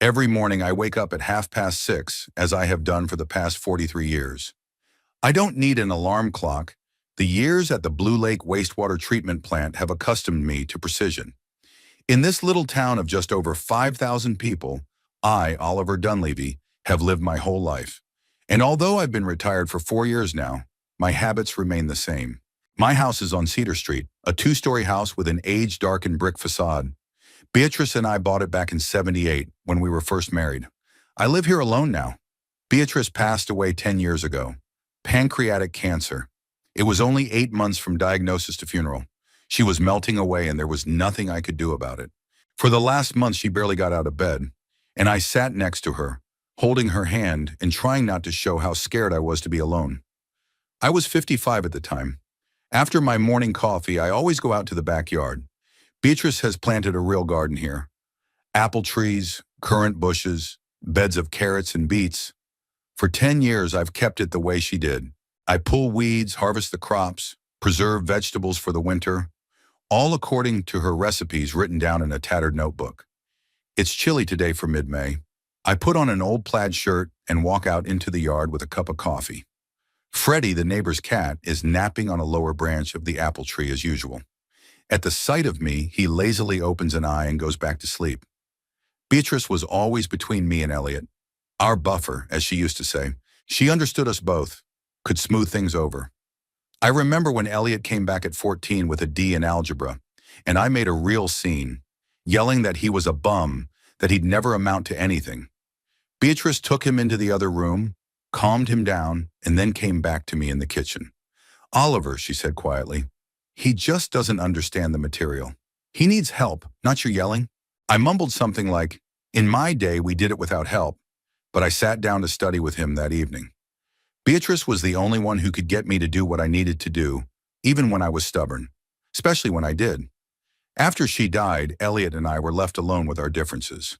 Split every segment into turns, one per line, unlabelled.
Every morning I wake up at 6:30, as I have done for the past 43 years. I don't need an alarm clock. The years at the Blue Lake wastewater treatment plant have accustomed me to precision. In this little town of just over 5,000 people, I, Oliver Dunleavy, have lived my whole life. And although I've been retired for 4 years now, my habits remain the same. My house is on Cedar Street, a two-story house with an age-darkened brick facade. Beatrice and I bought it back in '78 when we were first married. I live here alone now. Beatrice passed away 10 years ago. Pancreatic cancer. It was only 8 months from diagnosis to funeral. She was melting away and there was nothing I could do about it. For the last month, she barely got out of bed, and I sat next to her, holding her hand and trying not to show how scared I was to be alone. I was 55 at the time. After my morning coffee, I always go out to the backyard. Beatrice has planted a real garden here. Apple trees, currant bushes, beds of carrots and beets. For 10 years, I've kept it the way she did. I pull weeds, harvest the crops, preserve vegetables for the winter, all according to her recipes written down in a tattered notebook. It's chilly today for mid-May. I put on an old plaid shirt and walk out into the yard with a cup of coffee. Freddie, the neighbor's cat, is napping on a lower branch of the apple tree as usual. At the sight of me, he lazily opens an eye and goes back to sleep. Beatrice was always between me and Elliot. Our buffer, as she used to say. She understood us both, could smooth things over. I remember when Elliot came back at 14 with a D in algebra, and I made a real scene, yelling that he was a bum, that he'd never amount to anything. Beatrice took him into the other room, calmed him down, and then came back to me in the kitchen. "Oliver," she said quietly, "he just doesn't understand the material. He needs help, not your yelling." I mumbled something like, "In my day, we did it without help," but I sat down to study with him that evening. Beatrice was the only one who could get me to do what I needed to do, even when I was stubborn, especially when I did. After she died, Elliot and I were left alone with our differences.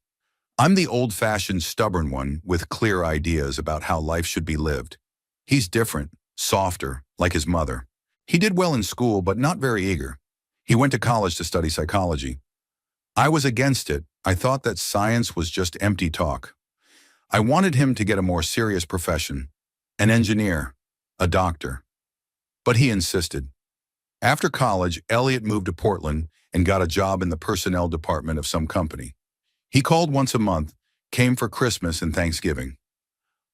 I'm the old-fashioned stubborn one with clear ideas about how life should be lived. He's different, softer, like his mother. He did well in school, but not very eager. He went to college to study psychology. I was against it. I thought that science was just empty talk. I wanted him to get a more serious profession, an engineer, a doctor. But he insisted. After college, Elliot moved to Portland and got a job in the personnel department of some company. He called once a month, came for Christmas and Thanksgiving.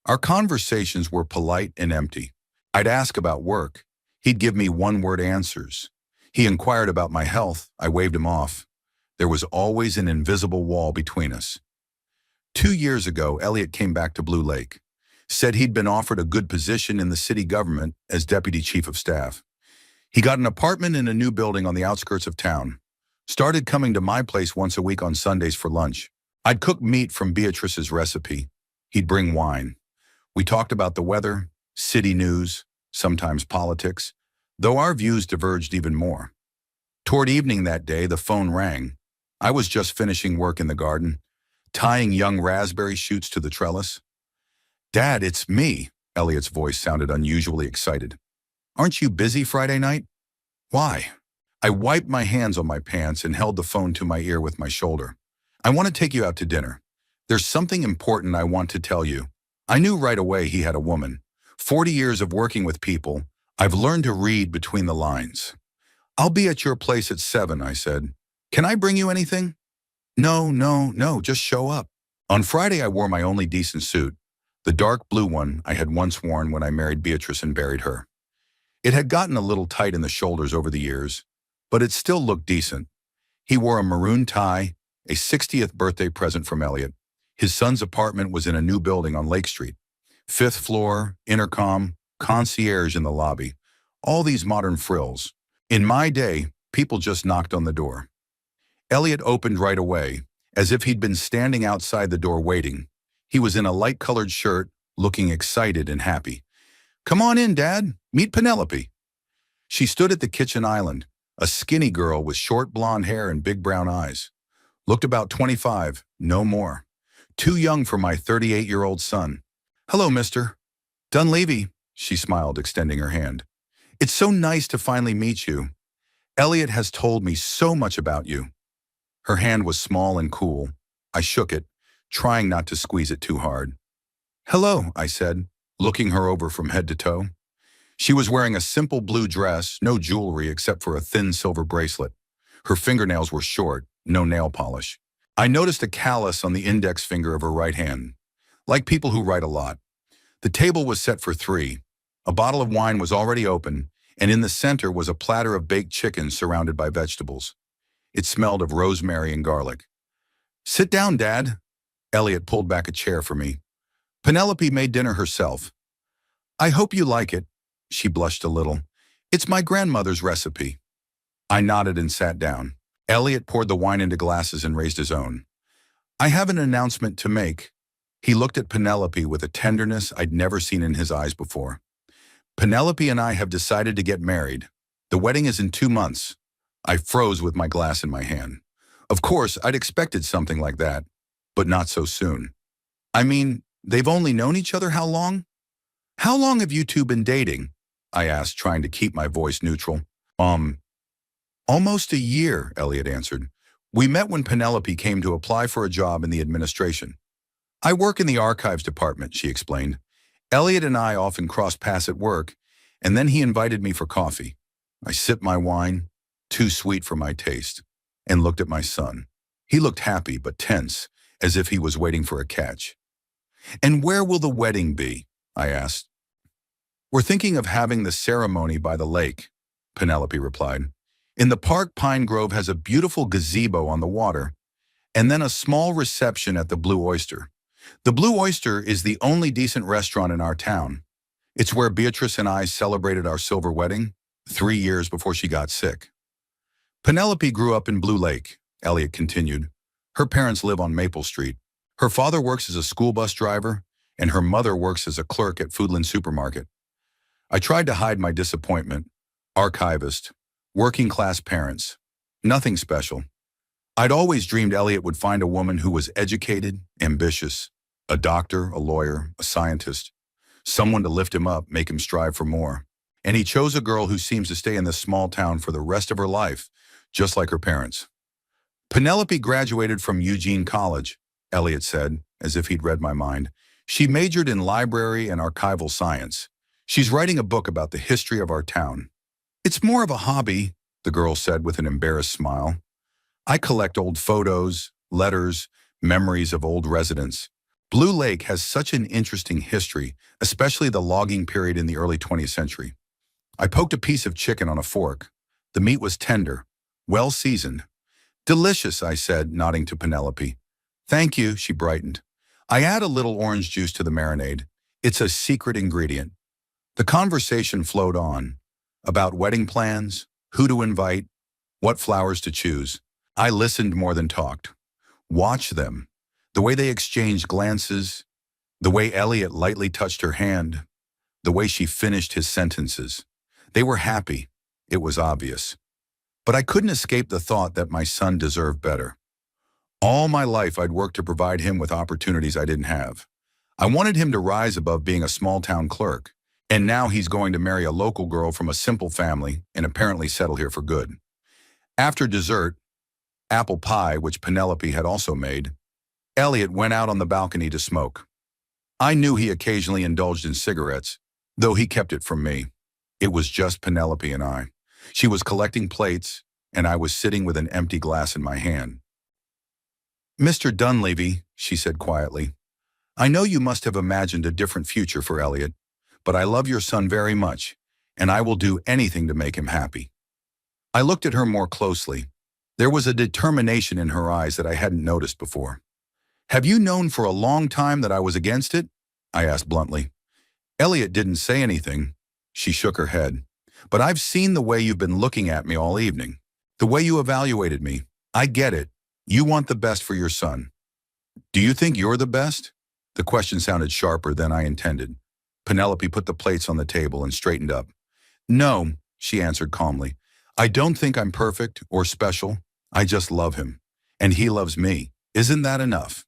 Our conversations were polite and empty. I'd ask about work. He'd give me one-word answers. He inquired about my health. I waved him off. There was always an invisible wall between us. 2 years ago, Elliot came back to Blue Lake. Said he'd been offered a good position in the city government as deputy chief of staff. He got an apartment in a new building on the outskirts of town. Started coming to my place once a week on Sundays for lunch. I'd cook meat from Beatrice's recipe. He'd bring wine. We talked about the weather, city news, sometimes politics, though our views diverged even more. Toward evening that day, the phone rang. I was just finishing work in the garden, tying young raspberry shoots to the trellis. "Dad, it's me." Elliot's voice sounded unusually excited. "Aren't you busy Friday night?" "Why?" I wiped my hands on my pants and held the phone to my ear with my shoulder. "I want to take you out to dinner. There's something important I want to tell you." I knew right away he had a woman. 40 years of working with people, I've learned to read between the lines. "I'll be at your place at 7, I said. "Can I bring you anything?" No, just show up." On Friday, I wore my only decent suit, the dark blue one I had once worn when I married Beatrice and buried her. It had gotten a little tight in the shoulders over the years, but it still looked decent. He wore a maroon tie, a 60th birthday present from Elliot. His son's apartment was in a new building on Lake Street. 5th floor, intercom, concierge in the lobby. All these modern frills. In my day, people just knocked on the door. Elliot opened right away, as if he'd been standing outside the door waiting. He was in a light-colored shirt, looking excited and happy. "Come on in, Dad. Meet Penelope." She stood at the kitchen island, a skinny girl with short blonde hair and big brown eyes. Looked about 25, no more. Too young for my 38-year-old son. "Hello, Mr. Dunleavy," she smiled, extending her hand. "It's so nice to finally meet you. Elliot has told me so much about you." Her hand was small and cool. I shook it, trying not to squeeze it too hard. "Hello," I said, looking her over from head to toe. She was wearing a simple blue dress, no jewelry except for a thin silver bracelet. Her fingernails were short, no nail polish. I noticed a callus on the index finger of her right hand. Like people who write a lot. The table was set for three. A bottle of wine was already open, and in the center was a platter of baked chicken surrounded by vegetables. It smelled of rosemary and garlic. "Sit down, Dad." Elliot pulled back a chair for me. "Penelope made dinner herself." "I hope you like it." She blushed a little. "It's my grandmother's recipe." I nodded and sat down. Elliot poured the wine into glasses and raised his own. "I have an announcement to make." He looked at Penelope with a tenderness I'd never seen in his eyes before. "Penelope and I have decided to get married. The wedding is in 2 months." I froze with my glass in my hand. Of course, I'd expected something like that, but not so soon. "I mean, they've only known each other how long?" "How long have you two been dating?" I asked, trying to keep my voice neutral. Almost a year," Elliot answered. "We met when Penelope came to apply for a job in the administration." "I work in the archives department," she explained. "Elliot and I often cross paths at work, and then he invited me for coffee." I sipped my wine, too sweet for my taste, and looked at my son. He looked happy but tense, as if he was waiting for a catch. "And where will the wedding be?" I asked. "We're thinking of having the ceremony by the lake," Penelope replied. "In the park, Pine Grove has a beautiful gazebo on the water, and then a small reception at the Blue Oyster. The Blue Oyster is the only decent restaurant in our town. It's where Beatrice and I celebrated our silver wedding 3 years before she got sick." "Penelope grew up in Blue Lake," Elliot continued. "Her parents live on Maple Street. Her father works as a school bus driver, and her mother works as a clerk at Foodland Supermarket." I tried to hide my disappointment. Archivist, working-class parents. Nothing special. I'd always dreamed Elliot would find a woman who was educated, ambitious, a doctor, a lawyer, a scientist, someone to lift him up, make him strive for more. And he chose a girl who seems to stay in this small town for the rest of her life, just like her parents. "Penelope graduated from Eugene College," Elliot said, as if he'd read my mind. "She majored in library and archival science. She's writing a book about the history of our town." "It's more of a hobby," the girl said with an embarrassed smile. "I collect old photos, letters, memories of old residents. Blue Lake has such an interesting history, especially the logging period in the early 20th century." I poked a piece of chicken on a fork. The meat was tender, well seasoned. "Delicious," I said, nodding to Penelope. "Thank you," she brightened. I add a little orange juice to the marinade. It's a secret ingredient. The conversation flowed on, about wedding plans, who to invite, what flowers to choose. I listened more than talked. Watch them, the way they exchanged glances, the way Elliot lightly touched her hand, the way she finished his sentences. They were happy, it was obvious. But I couldn't escape the thought that my son deserved better. All my life I'd worked to provide him with opportunities I didn't have. I wanted him to rise above being a small-town clerk, and now he's going to marry a local girl from a simple family and apparently settle here for good. After dessert, apple pie, which Penelope had also made, Elliot went out on the balcony to smoke. I knew he occasionally indulged in cigarettes, though he kept it from me. It was just Penelope and I. She was collecting plates, and I was sitting with an empty glass in my hand. "Mr. Dunleavy," she said quietly, "I know you must have imagined a different future for Elliot, but I love your son very much, and I will do anything to make him happy." I looked at her more closely. There was a determination in her eyes that I hadn't noticed before. "Have you known for a long time that I was against it?" I asked bluntly. Elliot didn't say anything. She shook her head. "But I've seen the way you've been looking at me all evening. The way you evaluated me. I get it. You want the best for your son. Do you think you're the best?" The question sounded sharper than I intended. Penelope put the plates on the table and straightened up. "No," she answered calmly. "I don't think I'm perfect or special. I just love him. And he loves me. Isn't that enough?"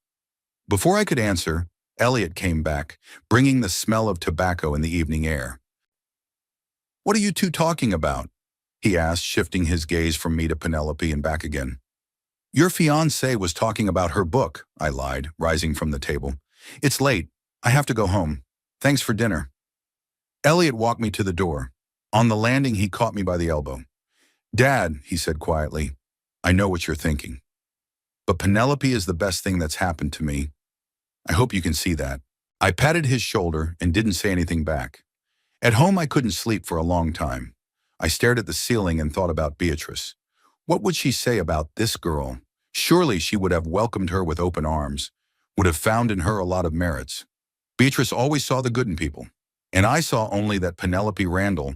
Before I could answer, Elliot came back, bringing the smell of tobacco in the evening air. "What are you two talking about?" he asked, shifting his gaze from me to Penelope and back again. Your fiancée was talking about her book, I lied, rising from the table. It's late. I have to go home. Thanks for dinner. Elliot walked me to the door. On the landing, he caught me by the elbow. Dad, he said quietly, I know what you're thinking. But Penelope is the best thing that's happened to me. I hope you can see that. I patted his shoulder and didn't say anything back. At home, I couldn't sleep for a long time. I stared at the ceiling and thought about Beatrice. What would she say about this girl? Surely she would have welcomed her with open arms, would have found in her a lot of merits. Beatrice always saw the good in people, and I saw only that Penelope Randall,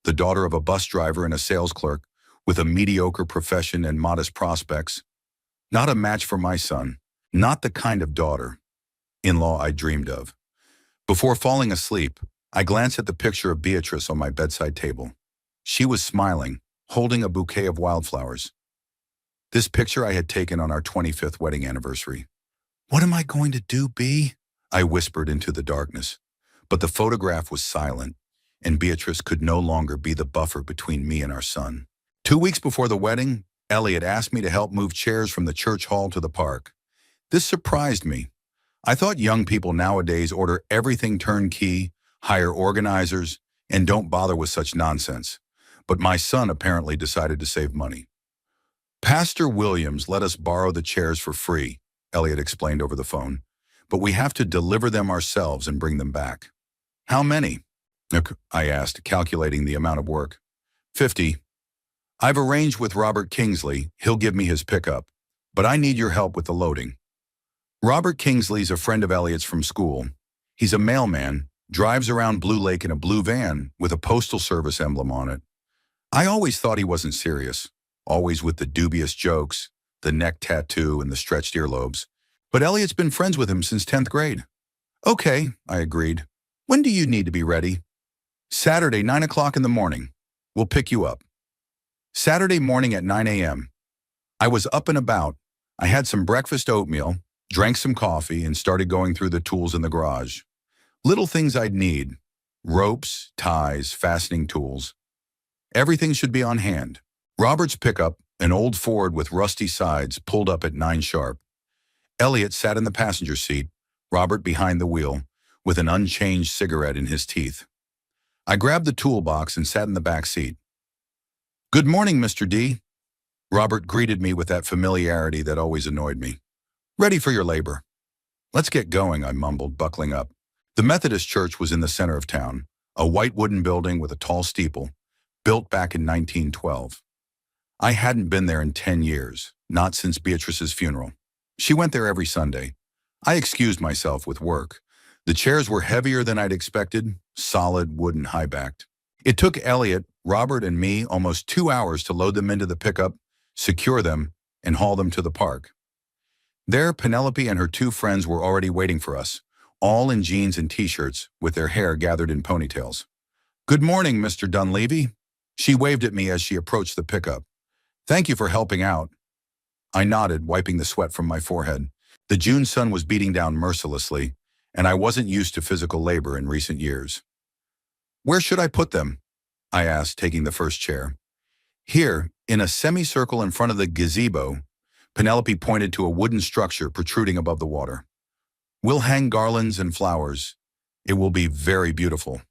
the daughter of a bus driver and a sales clerk, with a mediocre profession and modest prospects, not a match for my son, not the kind of daughter-in-law I dreamed of. Before falling asleep, I glanced at the picture of Beatrice on my bedside table. She was smiling, holding a bouquet of wildflowers. This picture I had taken on our 25th wedding anniversary. What am I going to do, Bea? I whispered into the darkness. But the photograph was silent, and Beatrice could no longer be the buffer between me and our son. 2 weeks before the wedding, Elliot asked me to help move chairs from the church hall to the park. This surprised me. I thought young people nowadays order everything turnkey, hire organizers, and don't bother with such nonsense. But my son apparently decided to save money. Pastor Williams let us borrow the chairs for free, Elliot explained over the phone, but we have to deliver them ourselves and bring them back. How many? I asked, calculating the amount of work. 50. I've arranged with Robert Kingsley. He'll give me his pickup, but I need your help with the loading. Robert Kingsley's a friend of Elliot's from school. He's a mailman, drives around Blue Lake in a blue van with a postal service emblem on it. I always thought he wasn't serious, always with the dubious jokes, the neck tattoo, and the stretched earlobes. But Elliot's been friends with him since 10th grade. Okay, I agreed. When do you need to be ready? Saturday, 9 o'clock in the morning. We'll pick you up. Saturday morning at 9 a.m. I was up and about. I had some breakfast oatmeal, drank some coffee, and started going through the tools in the garage. Little things I'd need: ropes, ties, fastening tools. Everything should be on hand. Robert's pickup, an old Ford with rusty sides, pulled up at 9 sharp. Elliot sat in the passenger seat, Robert behind the wheel, with an unchanged cigarette in his teeth. I grabbed the toolbox and sat in the back seat. Good morning, Mr. D. Robert greeted me with that familiarity that always annoyed me. Ready for your labor. Let's get going, I mumbled, buckling up. The Methodist church was in the center of town, a white wooden building with a tall steeple, built back in 1912. I hadn't been there in 10 years, not since Beatrice's funeral. She went there every Sunday. I excused myself with work. The chairs were heavier than I'd expected, solid, wooden, high-backed. It took Elliot, Robert, and me almost 2 hours to load them into the pickup, secure them, and haul them to the park. There, Penelope and her 2 friends were already waiting for us, all in jeans and t-shirts, with their hair gathered in ponytails. Good morning, Mr. Dunleavy. She waved at me as she approached the pickup. Thank you for helping out. I nodded, wiping the sweat from my forehead. The June sun was beating down mercilessly, and I wasn't used to physical labor in recent years. Where should I put them? I asked, taking the first chair. Here, in a semicircle in front of the gazebo, Penelope pointed to a wooden structure protruding above the water. We'll hang garlands and flowers. It will be very beautiful.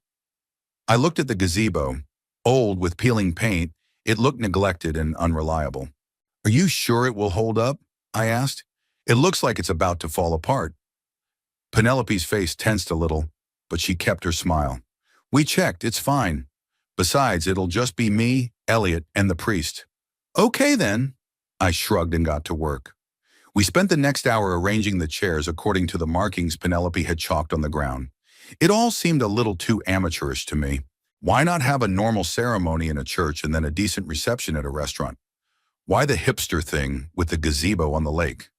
I looked at the gazebo. Old, with peeling paint, it looked neglected and unreliable. Are you sure it will hold up? I asked. It looks like it's about to fall apart. Penelope's face tensed a little, but she kept her smile. We checked, it's fine. Besides, it'll just be me, Elliot, and the priest. Okay then. I shrugged and got to work. We spent the next hour arranging the chairs according to the markings Penelope had chalked on the ground. It all seemed a little too amateurish to me. Why not have a normal ceremony in a church and then a decent reception at a restaurant? Why the hipster thing with the gazebo on the lake?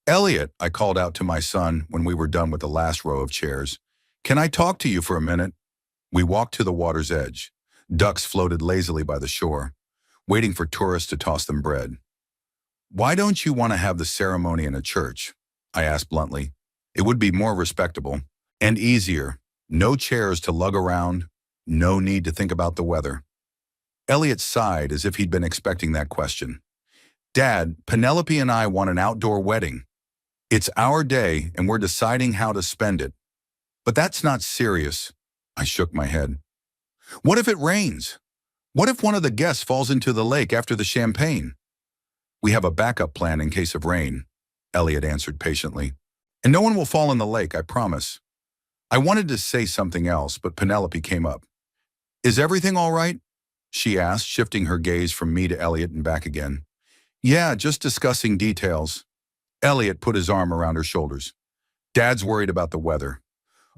Elliot, I called out to my son when we were done with the last row of chairs. Can I talk to you for a minute? We walked to the water's edge. Ducks floated lazily by the shore, waiting for tourists to toss them bread. Why don't you want to have the ceremony in a church? I asked bluntly. It would be more respectable and easier. No chairs to lug around, no need to think about the weather. Elliot sighed as if he'd been expecting that question. Dad, Penelope and I want an outdoor wedding. It's our day and we're deciding how to spend it. But that's not serious. I shook my head. What if it rains? What if one of the guests falls into the lake after the champagne? We have a backup plan in case of rain, Elliot answered patiently. And no one will fall in the lake, I promise. I wanted to say something else, but Penelope came up. Is everything all right? She asked, shifting her gaze from me to Elliot and back again. Yeah, just discussing details. Elliot put his arm around her shoulders. Dad's worried about the weather.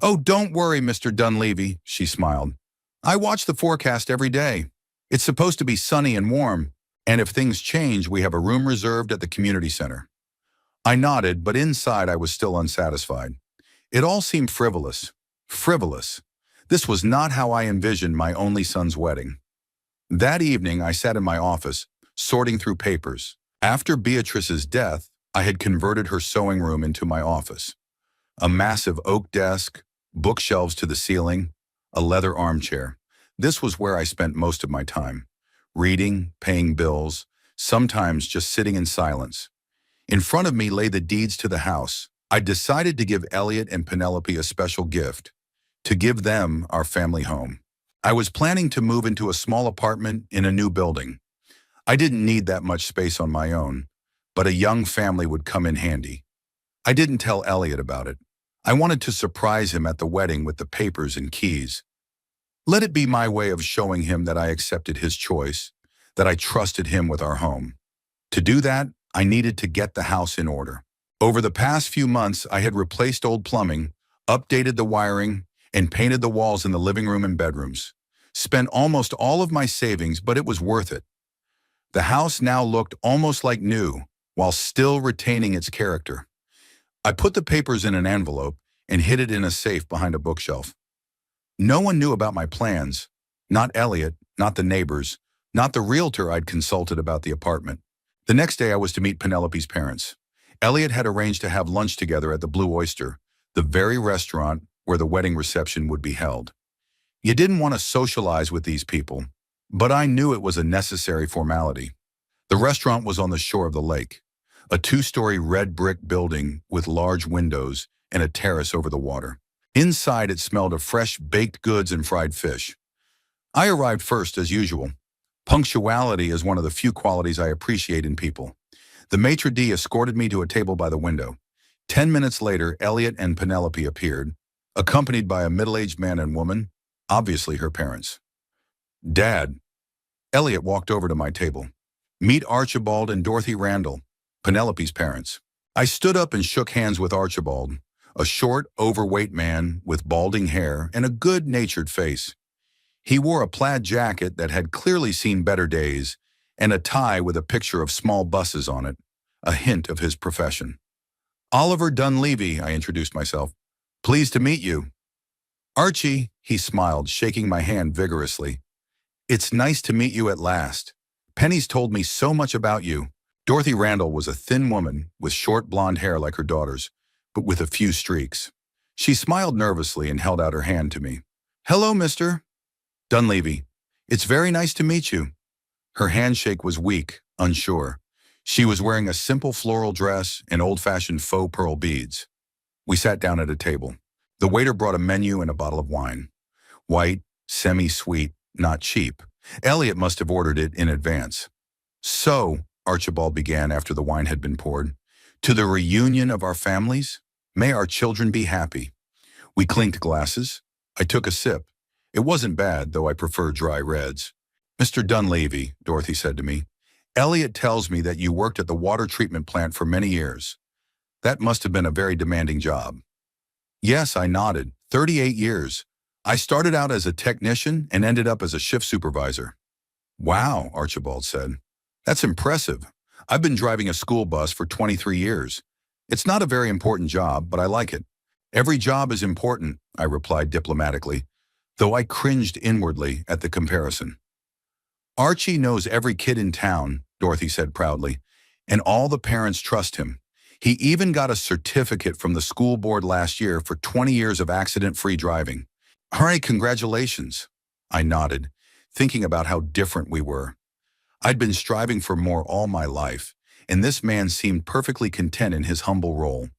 Oh, don't worry, Mr. Dunleavy, she smiled. I watch the forecast every day. It's supposed to be sunny and warm, and if things change, we have a room reserved at the community center. I nodded, but inside I was still unsatisfied. It all seemed frivolous. Frivolous. This was not how I envisioned my only son's wedding. That evening, I sat in my office, sorting through papers. After Beatrice's death, I had converted her sewing room into my office. A massive oak desk, bookshelves to the ceiling, a leather armchair. This was where I spent most of my time. Reading, paying bills, sometimes just sitting in silence. In front of me lay the deeds to the house. I decided to give Elliot and Penelope a special gift, to give them our family home. I was planning to move into a small apartment in a new building. I didn't need that much space on my own, but a young family would come in handy. I didn't tell Elliot about it. I wanted to surprise him at the wedding with the papers and keys. Let it be my way of showing him that I accepted his choice, that I trusted him with our home. To do that, I needed to get the house in order. Over the past few months, I had replaced old plumbing, updated the wiring, and painted the walls in the living room and bedrooms. Spent almost all of my savings, but it was worth it. The house now looked almost like new, while still retaining its character. I put the papers in an envelope and hid it in a safe behind a bookshelf. No one knew about my plans. Not Elliot, not the neighbors, not the realtor I'd consulted about the apartment. The next day I was to meet Penelope's parents. Elliot had arranged to have lunch together at the Blue Oyster, the very restaurant where the wedding reception would be held. You didn't want to socialize with these people, but I knew it was a necessary formality. The restaurant was on the shore of the lake, a two-story red brick building with large windows and a terrace over the water. Inside it smelled of fresh baked goods and fried fish. I arrived first as usual. Punctuality is one of the few qualities I appreciate in people. The maitre d' escorted me to a table by the window. 10 minutes later, Elliot and Penelope appeared, accompanied by a middle-aged man and woman, obviously her parents. Dad. Elliot walked over to my table. Meet Archibald and Dorothy Randall, Penelope's parents. I stood up and shook hands with Archibald, a short, overweight man with balding hair and a good-natured face. He wore a plaid jacket that had clearly seen better days and a tie with a picture of small buses on it, a hint of his profession. Oliver Dunleavy, I introduced myself. Pleased to meet you. Archie, he smiled, shaking my hand vigorously. It's nice to meet you at last. Penny's told me so much about you. Dorothy Randall was a thin woman with short blonde hair like her daughter's, but with a few streaks. She smiled nervously and held out her hand to me. Hello, Mr. Dunleavy. It's very nice to meet you. Her handshake was weak, unsure. She was wearing a simple floral dress and old-fashioned faux pearl beads. We sat down at a table. The waiter brought a menu and a bottle of wine. White, semi-sweet, not cheap. Elliot must have ordered it in advance. So, Archibald began after the wine had been poured, to the reunion of our families, may our children be happy. We clinked glasses. I took a sip. It wasn't bad, though I prefer dry reds. Mr. Dunleavy, Dorothy said to me, Elliot tells me that you worked at the water treatment plant for many years. That must have been a very demanding job. Yes, I nodded. 38 years. I started out as a technician and ended up as a shift supervisor. Wow, Archibald said. That's impressive. I've been driving a school bus for 23 years. It's not a very important job, but I like it. Every job is important, I replied diplomatically, though I cringed inwardly at the comparison. Archie knows every kid in town, Dorothy said proudly, and all the parents trust him. He even got a certificate from the school board last year for 20 years of accident-free driving. All right, congratulations. I nodded, thinking about how different we were. I'd been striving for more all my life, and this man seemed perfectly content in his humble role.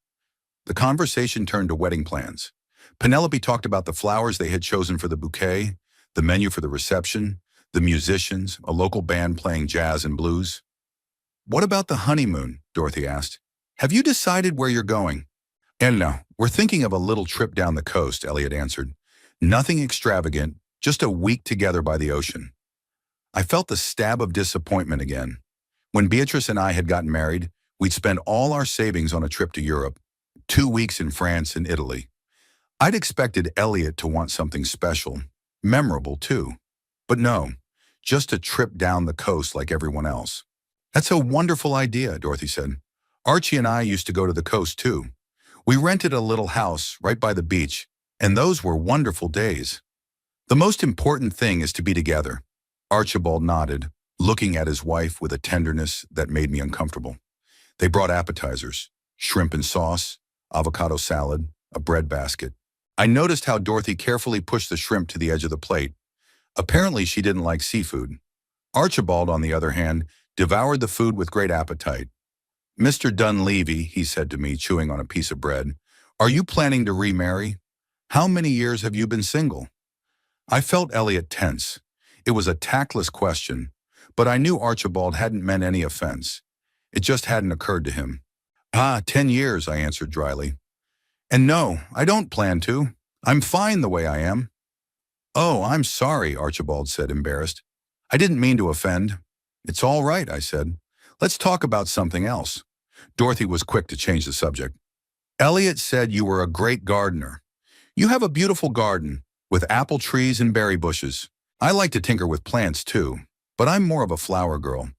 The conversation turned to wedding plans. Penelope talked about the flowers they had chosen for the bouquet, the menu for the reception, the musicians, a local band playing jazz and blues. "What about the honeymoon?" Dorothy asked. "Have you decided where you're going?" "No, we're thinking of a little trip down the coast," Elliot answered. "Nothing extravagant, just a week together by the ocean." I felt the stab of disappointment again. When Beatrice and I had gotten married, we'd spend all our savings on a trip to Europe, 2 weeks in France and Italy. I'd expected Elliot to want something special, memorable too. But no, just a trip down the coast like everyone else. "That's a wonderful idea," Dorothy said. "Archie and I used to go to the coast too. We rented a little house right by the beach, and those were wonderful days. The most important thing is to be together." Archibald nodded, looking at his wife with a tenderness that made me uncomfortable. They brought appetizers, shrimp and sauce, avocado salad, a bread basket. I noticed how Dorothy carefully pushed the shrimp to the edge of the plate. Apparently she didn't like seafood. Archibald, on the other hand, devoured the food with great appetite. "Mr. Dunleavy," he said to me, chewing on a piece of bread, "are you planning to remarry? How many years have you been single?" I felt Elliot tense. It was a tactless question, but I knew Archibald hadn't meant any offense. It just hadn't occurred to him. 10 years," I answered dryly. "And no, I don't plan to. I'm fine the way I am." "Oh, I'm sorry," Archibald said, embarrassed. "I didn't mean to offend." "It's all right," I said. "Let's talk about something else." Dorothy was quick to change the subject. "Elliot said you were a great gardener. You have a beautiful garden, with apple trees and berry bushes. I like to tinker with plants too, but I'm more of a flower girl.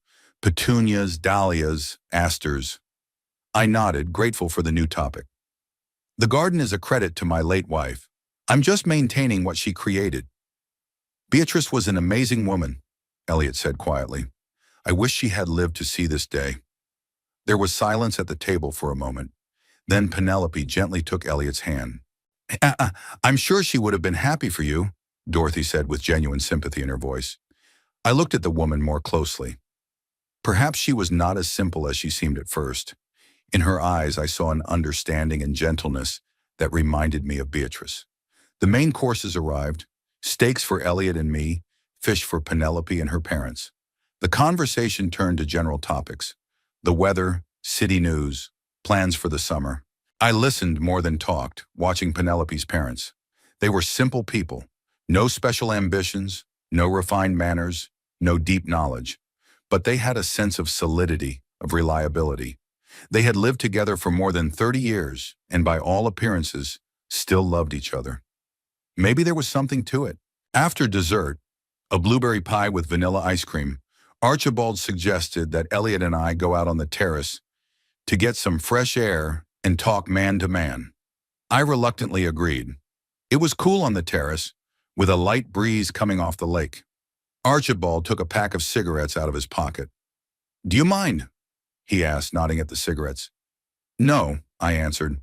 Petunias, dahlias, asters." I nodded, grateful for the new topic. "The garden is a credit to my late wife. I'm just maintaining what she created." "Beatrice was an amazing woman," Elliot said quietly. "I wish she had lived to see this day." There was silence at the table for a moment. Then Penelope gently took Elliot's hand. "I'm sure she would have been happy for you," Dorothy said with genuine sympathy in her voice. I looked at the woman more closely. Perhaps she was not as simple as she seemed at first. In her eyes, I saw an understanding and gentleness that reminded me of Beatrice. The main courses arrived: steaks for Elliot and me, fish for Penelope and her parents. The conversation turned to general topics: the weather, city news, plans for the summer. I listened more than talked, watching Penelope's parents. They were simple people. No special ambitions, no refined manners, no deep knowledge. But they had a sense of solidity, of reliability. They had lived together for more than 30 years, and by all appearances, still loved each other. Maybe there was something to it. After dessert, a blueberry pie with vanilla ice cream, Archibald suggested that Elliot and I go out on the terrace to get some fresh air and talk man to man. I reluctantly agreed. It was cool on the terrace, with a light breeze coming off the lake. Archibald took a pack of cigarettes out of his pocket. "Do you mind?" he asked, nodding at the cigarettes. "No," I answered.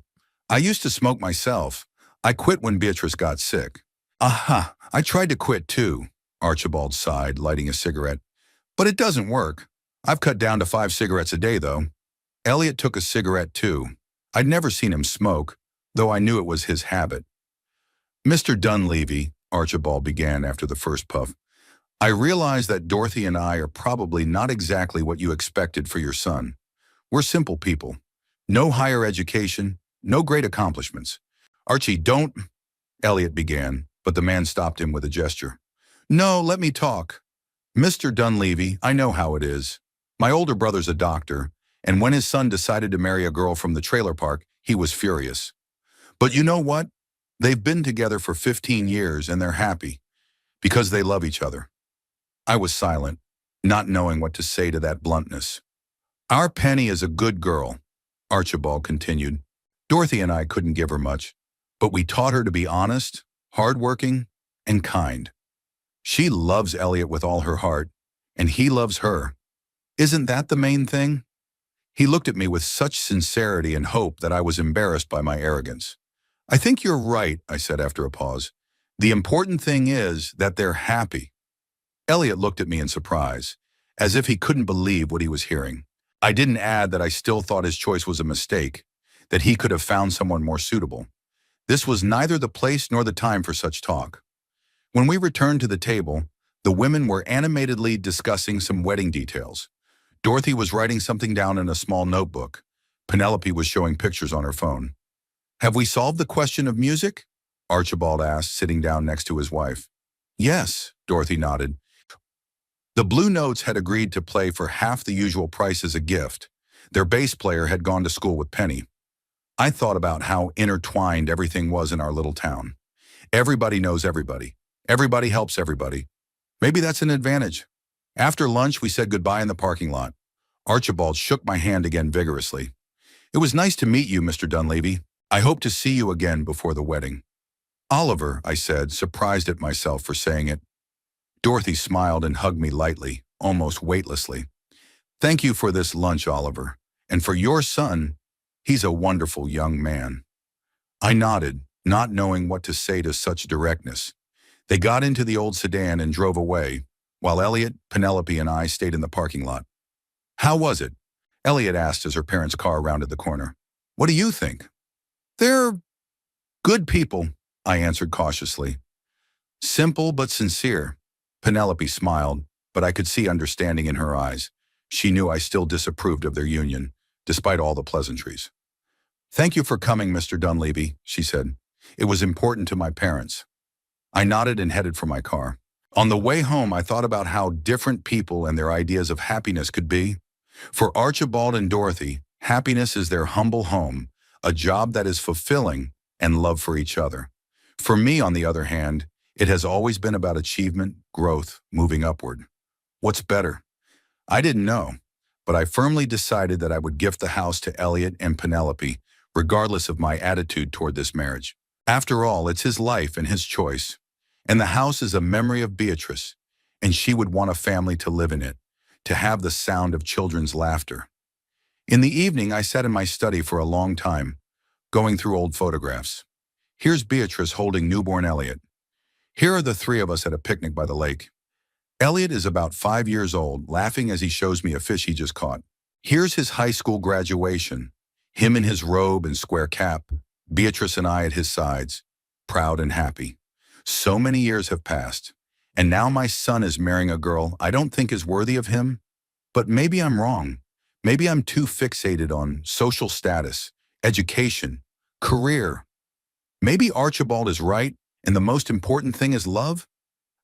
"I used to smoke myself. I quit when Beatrice got sick." "Aha, I tried to quit too," Archibald sighed, lighting a cigarette. "But it doesn't work. I've cut down to 5 cigarettes a day, though." Elliot took a cigarette too. I'd never seen him smoke, though I knew it was his habit. "Mr. Dunleavy," Archibald began after the first puff, "I realize that Dorothy and I are probably not exactly what you expected for your son. We're simple people. No higher education, no great accomplishments." "Archie, don't," Elliot began, but the man stopped him with a gesture. "No, let me talk. Mr. Dunleavy, I know how it is. My older brother's a doctor, and when his son decided to marry a girl from the trailer park, he was furious. But you know what? They've been together for 15 years and they're happy, because they love each other." I was silent, not knowing what to say to that bluntness. "Our Penny is a good girl," Archibald continued. "Dorothy and I couldn't give her much, but we taught her to be honest, hardworking, and kind. She loves Elliot with all her heart, and he loves her. Isn't that the main thing?" He looked at me with such sincerity and hope that I was embarrassed by my arrogance. "I think you're right," I said after a pause. "The important thing is that they're happy." Elliot looked at me in surprise, as if he couldn't believe what he was hearing. I didn't add that I still thought his choice was a mistake, that he could have found someone more suitable. This was neither the place nor the time for such talk. When we returned to the table, the women were animatedly discussing some wedding details. Dorothy was writing something down in a small notebook. Penelope was showing pictures on her phone. "Have we solved the question of music?" Archibald asked, sitting down next to his wife. "Yes," Dorothy nodded. The Blue Notes had agreed to play for half the usual price as a gift. Their bass player had gone to school with Penny. I thought about how intertwined everything was in our little town. Everybody knows everybody. Everybody helps everybody. Maybe that's an advantage. After lunch, we said goodbye in the parking lot. Archibald shook my hand again vigorously. "It was nice to meet you, Mr. Dunleavy. I hope to see you again before the wedding." "Oliver," I said, surprised at myself for saying it. Dorothy smiled and hugged me lightly, almost weightlessly. "Thank you for this lunch, Oliver. And for your son, he's a wonderful young man." I nodded, not knowing what to say to such directness. They got into the old sedan and drove away, while Elliot, Penelope, and I stayed in the parking lot. "How was it?" Elliot asked as her parents' car rounded the corner. "What do you think?" "They're good people," I answered cautiously. "Simple but sincere." Penelope smiled, but I could see understanding in her eyes. She knew I still disapproved of their union, despite all the pleasantries. "Thank you for coming, Mr. Dunleavy," she said. "It was important to my parents." I nodded and headed for my car. On the way home, I thought about how different people and their ideas of happiness could be. For Archibald and Dorothy, happiness is their humble home, a job that is fulfilling, and love for each other. For me, on the other hand, it has always been about achievement, growth, moving upward. What's better? I didn't know, but I firmly decided that I would gift the house to Elliot and Penelope, regardless of my attitude toward this marriage. After all, it's his life and his choice. And the house is a memory of Beatrice, and she would want a family to live in it, to have the sound of children's laughter. In the evening, I sat in my study for a long time, going through old photographs. Here's Beatrice holding newborn Elliot. Here are the three of us at a picnic by the lake. Elliot is about 5 years old, laughing as he shows me a fish he just caught. Here's his high school graduation, him in his robe and square cap, Beatrice and I at his sides, proud and happy. So many years have passed, and now my son is marrying a girl I don't think is worthy of him. But maybe I'm wrong. Maybe I'm too fixated on social status, education, career. Maybe Archibald is right, and the most important thing is love?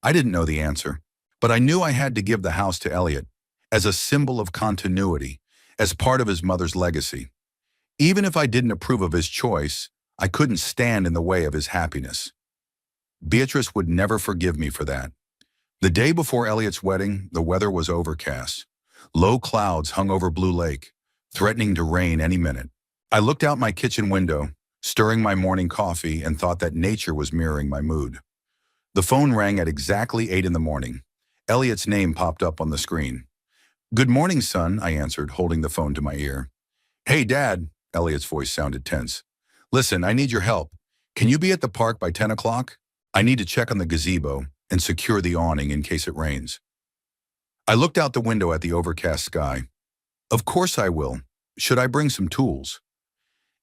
I didn't know the answer, but I knew I had to give the house to Elliot, as a symbol of continuity, as part of his mother's legacy. Even if I didn't approve of his choice, I couldn't stand in the way of his happiness. Beatrice would never forgive me for that. The day before Elliot's wedding, the weather was overcast. Low clouds hung over Blue Lake, threatening to rain any minute. I looked out my kitchen window, stirring my morning coffee, and thought that nature was mirroring my mood. The phone rang at exactly 8 in the morning. Elliot's name popped up on the screen. "Good morning, son," I answered, holding the phone to my ear. "Hey, Dad," Elliot's voice sounded tense. "Listen, I need your help. Can you be at the park by 10 o'clock? I need to check on the gazebo and secure the awning in case it rains." I looked out the window at the overcast sky. "Of course I will. Should I bring some tools?"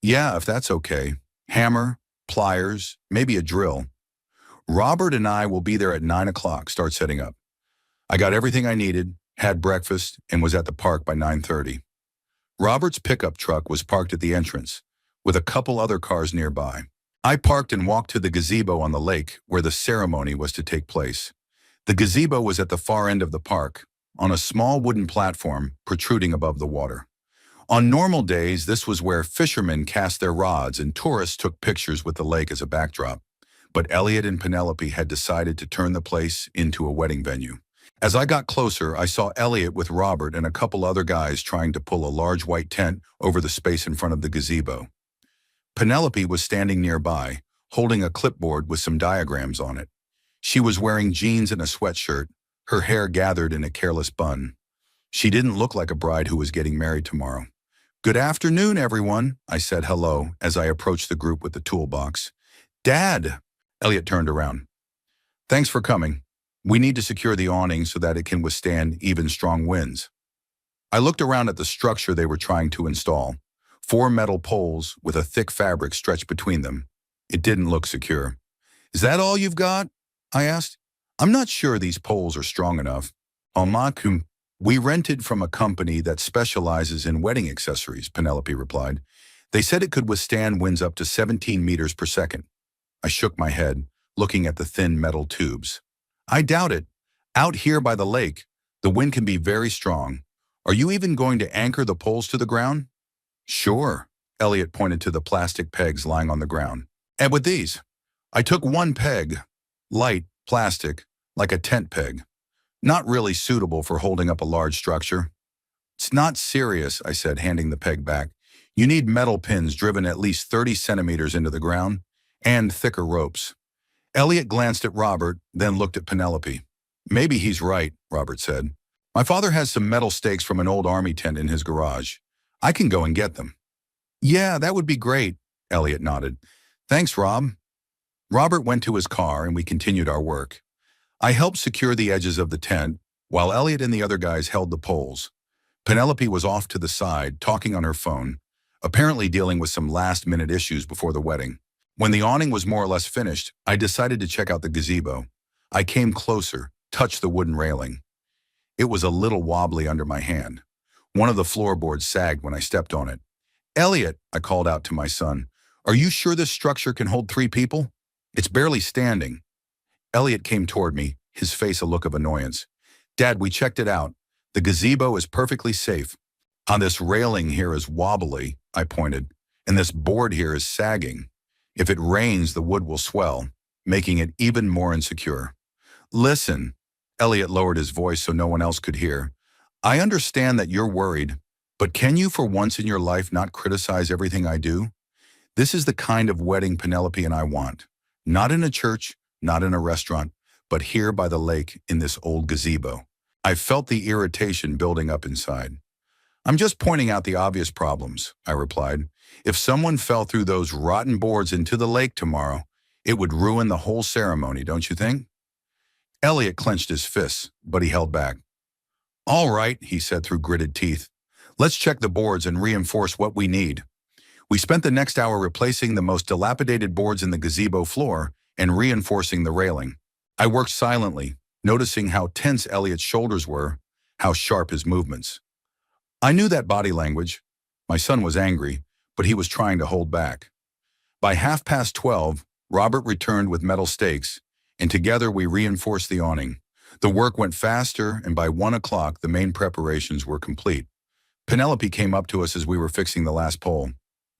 "Yeah, if that's okay. Hammer, pliers, maybe a drill." "Robert and I will be there at 9 o'clock, start setting up." I got everything I needed, had breakfast, and was at the park by 9:30. Robert's pickup truck was parked at the entrance, with a couple other cars nearby. I parked and walked to the gazebo on the lake where the ceremony was to take place. The gazebo was at the far end of the park, on a small wooden platform protruding above the water. On normal days, this was where fishermen cast their rods and tourists took pictures with the lake as a backdrop. But Elliot and Penelope had decided to turn the place into a wedding venue. As I got closer, I saw Elliot with Robert and a couple other guys trying to pull a large white tent over the space in front of the gazebo. Penelope was standing nearby, holding a clipboard with some diagrams on it. She was wearing jeans and a sweatshirt, her hair gathered in a careless bun. She didn't look like a bride who was getting married tomorrow. "Good afternoon, everyone," I said hello as I approached the group with the toolbox. "Dad!" Elliot turned around. "Thanks for coming. We need to secure the awning so that it can withstand even strong winds." I looked around at the structure they were trying to install. 4 metal poles with a thick fabric stretched between them. It didn't look secure. Is that all you've got? I asked. I'm not sure these poles are strong enough. Omakum, we rented from a company that specializes in wedding accessories, Penelope replied. They said it could withstand winds up to 17 meters per second. I shook my head, looking at the thin metal tubes. I doubt it. Out here by the lake, the wind can be very strong. Are you even going to anchor the poles to the ground? Sure, Elliot pointed to the plastic pegs lying on the ground. And with these, I took one peg, light, plastic, like a tent peg. Not really suitable for holding up a large structure. It's not serious, I said, handing the peg back. You need metal pins driven at least 30 centimeters into the ground, and thicker ropes. Elliot glanced at Robert, then looked at Penelope. Maybe he's right, Robert said. My father has some metal stakes from an old army tent in his garage. I can go and get them. Yeah, that would be great, Elliot nodded. Thanks, Rob. Robert went to his car and we continued our work. I helped secure the edges of the tent, while Elliot and the other guys held the poles. Penelope was off to the side, talking on her phone, apparently dealing with some last-minute issues before the wedding. When the awning was more or less finished, I decided to check out the gazebo. I came closer, touched the wooden railing. It was a little wobbly under my hand. One of the floorboards sagged when I stepped on it. Elliot, I called out to my son, are you sure this structure can hold 3 people? It's barely standing. Elliot came toward me, his face a look of annoyance. Dad, we checked it out. The gazebo is perfectly safe. On this railing here is wobbly, I pointed, and this board here is sagging. If it rains, the wood will swell, making it even more insecure. Listen, Elliot lowered his voice so no one else could hear. I understand that you're worried, but can you for once in your life not criticize everything I do? This is the kind of wedding Penelope and I want. Not in a church, not in a restaurant, but here by the lake in this old gazebo. I felt the irritation building up inside. I'm just pointing out the obvious problems, I replied. If someone fell through those rotten boards into the lake tomorrow, it would ruin the whole ceremony, don't you think? Elliot clenched his fists, but he held back. All right, he said through gritted teeth. Let's check the boards and reinforce what we need. We spent the next hour replacing the most dilapidated boards in the gazebo floor and reinforcing the railing. I worked silently, noticing how tense Elliot's shoulders were, how sharp his movements. I knew that body language. My son was angry, but he was trying to hold back. By 12:30, Robert returned with metal stakes, and together we reinforced the awning. The work went faster, and by 1 o'clock, the main preparations were complete. Penelope came up to us as we were fixing the last pole.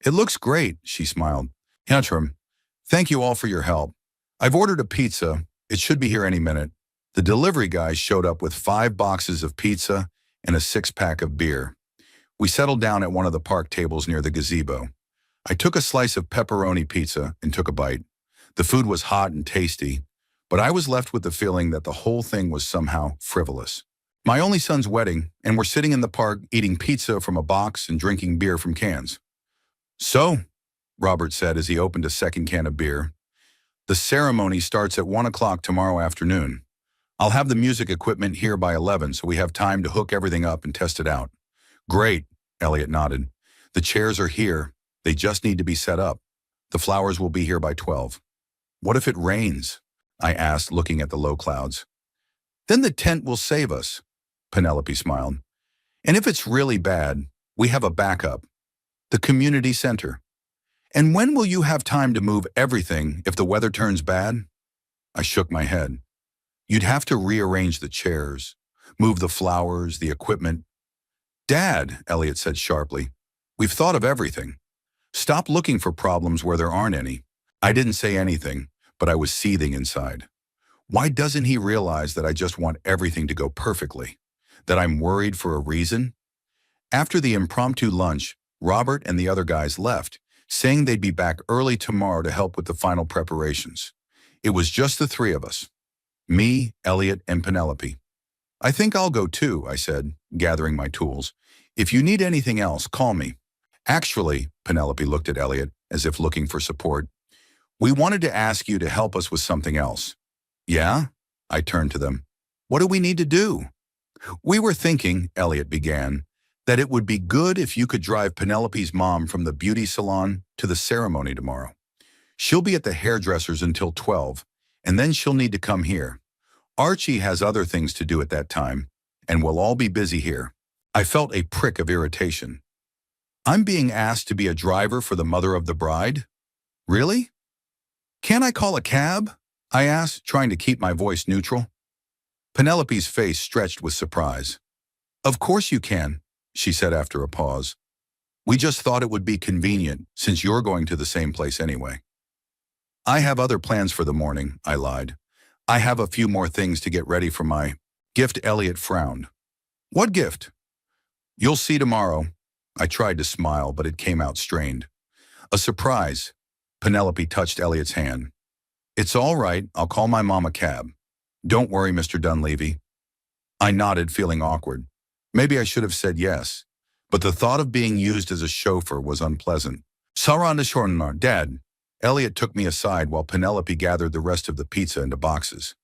It looks great, she smiled. Yatram, thank you all for your help. I've ordered a pizza. It should be here any minute. The delivery guys showed up with 5 boxes of pizza and a 6-pack of beer. We settled down at one of the park tables near the gazebo. I took a slice of pepperoni pizza and took a bite. The food was hot and tasty, but I was left with the feeling that the whole thing was somehow frivolous. My only son's wedding, and we're sitting in the park eating pizza from a box and drinking beer from cans. So, Robert said as he opened a second can of beer, the ceremony starts at 1 o'clock tomorrow afternoon. I'll have the music equipment here by 11 so we have time to hook everything up and test it out. Great, Elliot nodded. The chairs are here. They just need to be set up. The flowers will be here by 12. What if it rains? I asked, looking at the low clouds. Then the tent will save us, Penelope smiled. And if it's really bad, we have a backup. The community center. And when will you have time to move everything if the weather turns bad? I shook my head. You'd have to rearrange the chairs, move the flowers, the equipment. Dad, Elliot said sharply, we've thought of everything. Stop looking for problems where there aren't any. I didn't say anything, but I was seething inside. Why doesn't he realize that I just want everything to go perfectly? That I'm worried for a reason? After the impromptu lunch, Robert and the other guys left, saying they'd be back early tomorrow to help with the final preparations. It was just the 3 of us. Me, Elliot, and Penelope. I think I'll go too, I said, gathering my tools. If you need anything else, call me. Actually, Penelope looked at Elliot as if looking for support. We wanted to ask you to help us with something else. Yeah? I turned to them. What do we need to do? We were thinking, Elliot began, that it would be good if you could drive Penelope's mom from the beauty salon to the ceremony tomorrow. She'll be at the hairdresser's until 12, and then she'll need to come here. Archie has other things to do at that time, and we'll all be busy here. I felt a prick of irritation. I'm being asked to be a driver for the mother of the bride? Really? Can't I call a cab? I asked, trying to keep my voice neutral. Penelope's face stretched with surprise. Of course you can, she said after a pause. We just thought it would be convenient, since you're going to the same place anyway. I have other plans for the morning, I lied. I have a few more things to get ready for my gift. Elliot frowned. What gift? You'll see tomorrow. I tried to smile, but it came out strained. A surprise. Penelope touched Elliot's hand. It's all right, I'll call my mom a cab. Don't worry, Mr. Dunleavy. I nodded, feeling awkward. Maybe I should have said yes, but the thought of being used as a chauffeur was unpleasant. Sarandashornar, Dad. Elliot took me aside while Penelope gathered the rest of the pizza into boxes.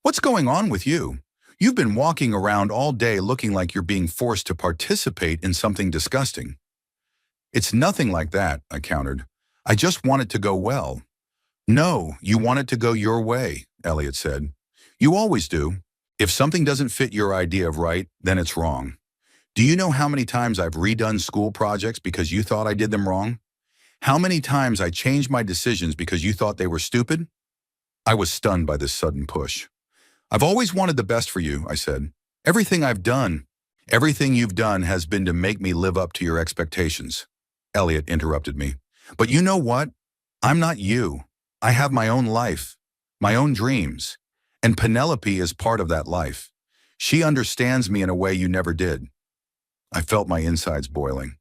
What's going on with you? You've been walking around all day looking like you're being forced to participate in something disgusting. It's nothing like that, I countered. I just want it to go well. No, you want it to go your way, Elliot said. You always do. If something doesn't fit your idea of right, then it's wrong. Do you know how many times I've redone school projects because you thought I did them wrong? How many times I changed my decisions because you thought they were stupid? I was stunned by this sudden push. I've always wanted the best for you, I said. Everything you've done has been to make me live up to your expectations. Elliot interrupted me. But you know what? I'm not you. I have my own life, my own dreams, and Penelope is part of that life. She understands me in a way you never did. I felt my insides boiling.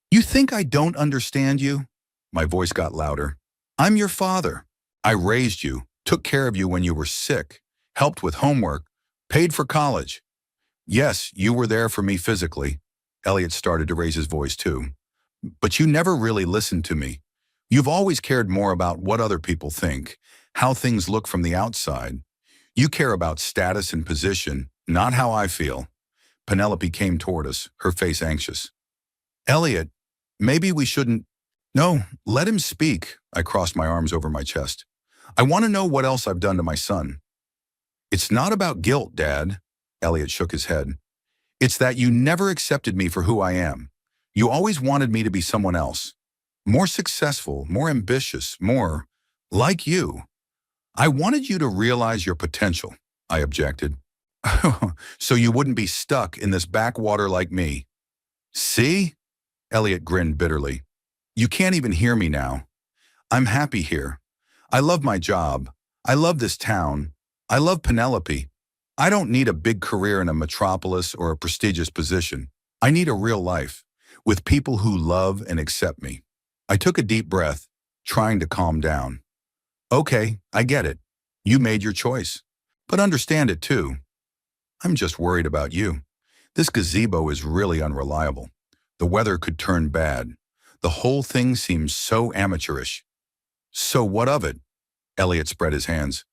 You think I don't understand you? My voice got louder. I'm your father. I raised you, took care of you when you were sick, helped with homework, paid for college. Yes, you were there for me physically. Elliot started to raise his voice too. But you never really listened to me. You've always cared more about what other people think, how things look from the outside. You care about status and position, not how I feel. Penelope came toward us, her face anxious. Elliot, maybe we shouldn't... No, let him speak. I crossed my arms over my chest. I want to know what else I've done to my son. It's not about guilt, Dad. Elliot shook his head. It's that you never accepted me for who I am. You always wanted me to be someone else. More successful, more ambitious, more like you. I wanted you to realize your potential, I objected. So you wouldn't be stuck in this backwater like me. See? Elliot grinned bitterly. You can't even hear me now. I'm happy here. I love my job. I love this town. I love Penelope. I don't need a big career in a metropolis or a prestigious position. I need a real life, with people who love and accept me. I took a deep breath, trying to calm down. Okay, I get it. You made your choice. But understand it too. I'm just worried about you. This gazebo is really unreliable. The weather could turn bad. The whole thing seems so amateurish. So what of it? Elliot spread his hands.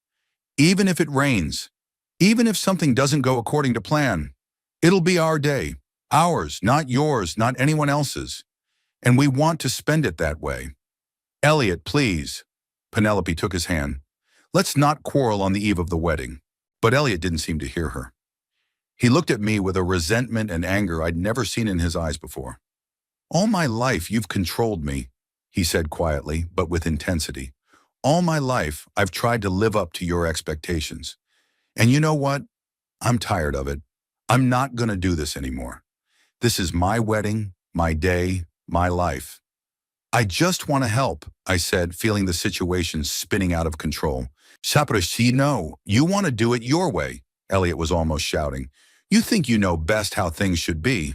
Even if it rains, even if something doesn't go according to plan, it'll be our day. Ours, not yours, not anyone else's. And we want to spend it that way. Elliot, please. Penelope took his hand. Let's not quarrel on the eve of the wedding. But Elliot didn't seem to hear her. He looked at me with a resentment and anger I'd never seen in his eyes before. All my life you've controlled me, he said quietly, but with intensity. All my life I've tried to live up to your expectations. And you know what? I'm tired of it. I'm not going to do this anymore. This is my wedding, my day, my life. I just want to help, I said, feeling the situation spinning out of control. Saprashi, no, you want to do it your way, Elliot was almost shouting. You think you know best how things should be.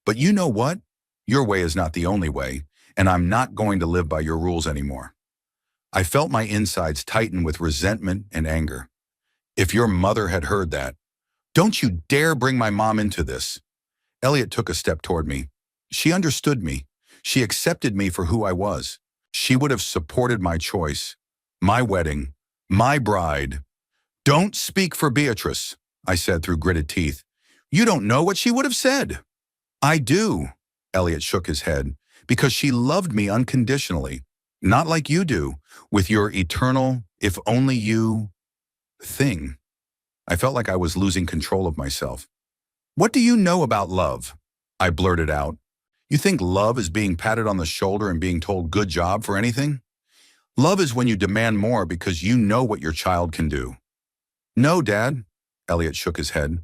But you know what? Your way is not the only way, and I'm not going to live by your rules anymore. I felt my insides tighten with resentment and anger. If your mother had heard that, don't you dare bring my mom into this. Elliot took a step toward me. She understood me. She accepted me for who I was. She would have supported my choice, my wedding, my bride. Don't speak for Beatrice, I said through gritted teeth. You don't know what she would have said. I do, Elliot shook his head, because she loved me unconditionally. Not like you do, with your eternal, if only you thing. I felt like I was losing control of myself. What do you know about love? I blurted out. You think love is being patted on the shoulder and being told good job for anything? Love is when you demand more because you know what your child can do. No, Dad, Elliot shook his head.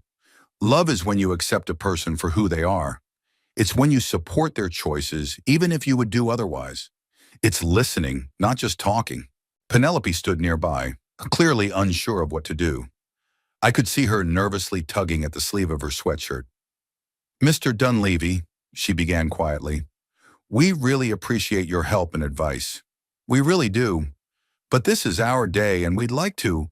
Love is when you accept a person for who they are. It's when you support their choices, even if you would do otherwise. It's listening, not just talking. Penelope stood nearby, clearly unsure of what to do. I could see her nervously tugging at the sleeve of her sweatshirt. Mr. Dunleavy, she began quietly, we really appreciate your help and advice. We really do. But this is our day and we'd like to.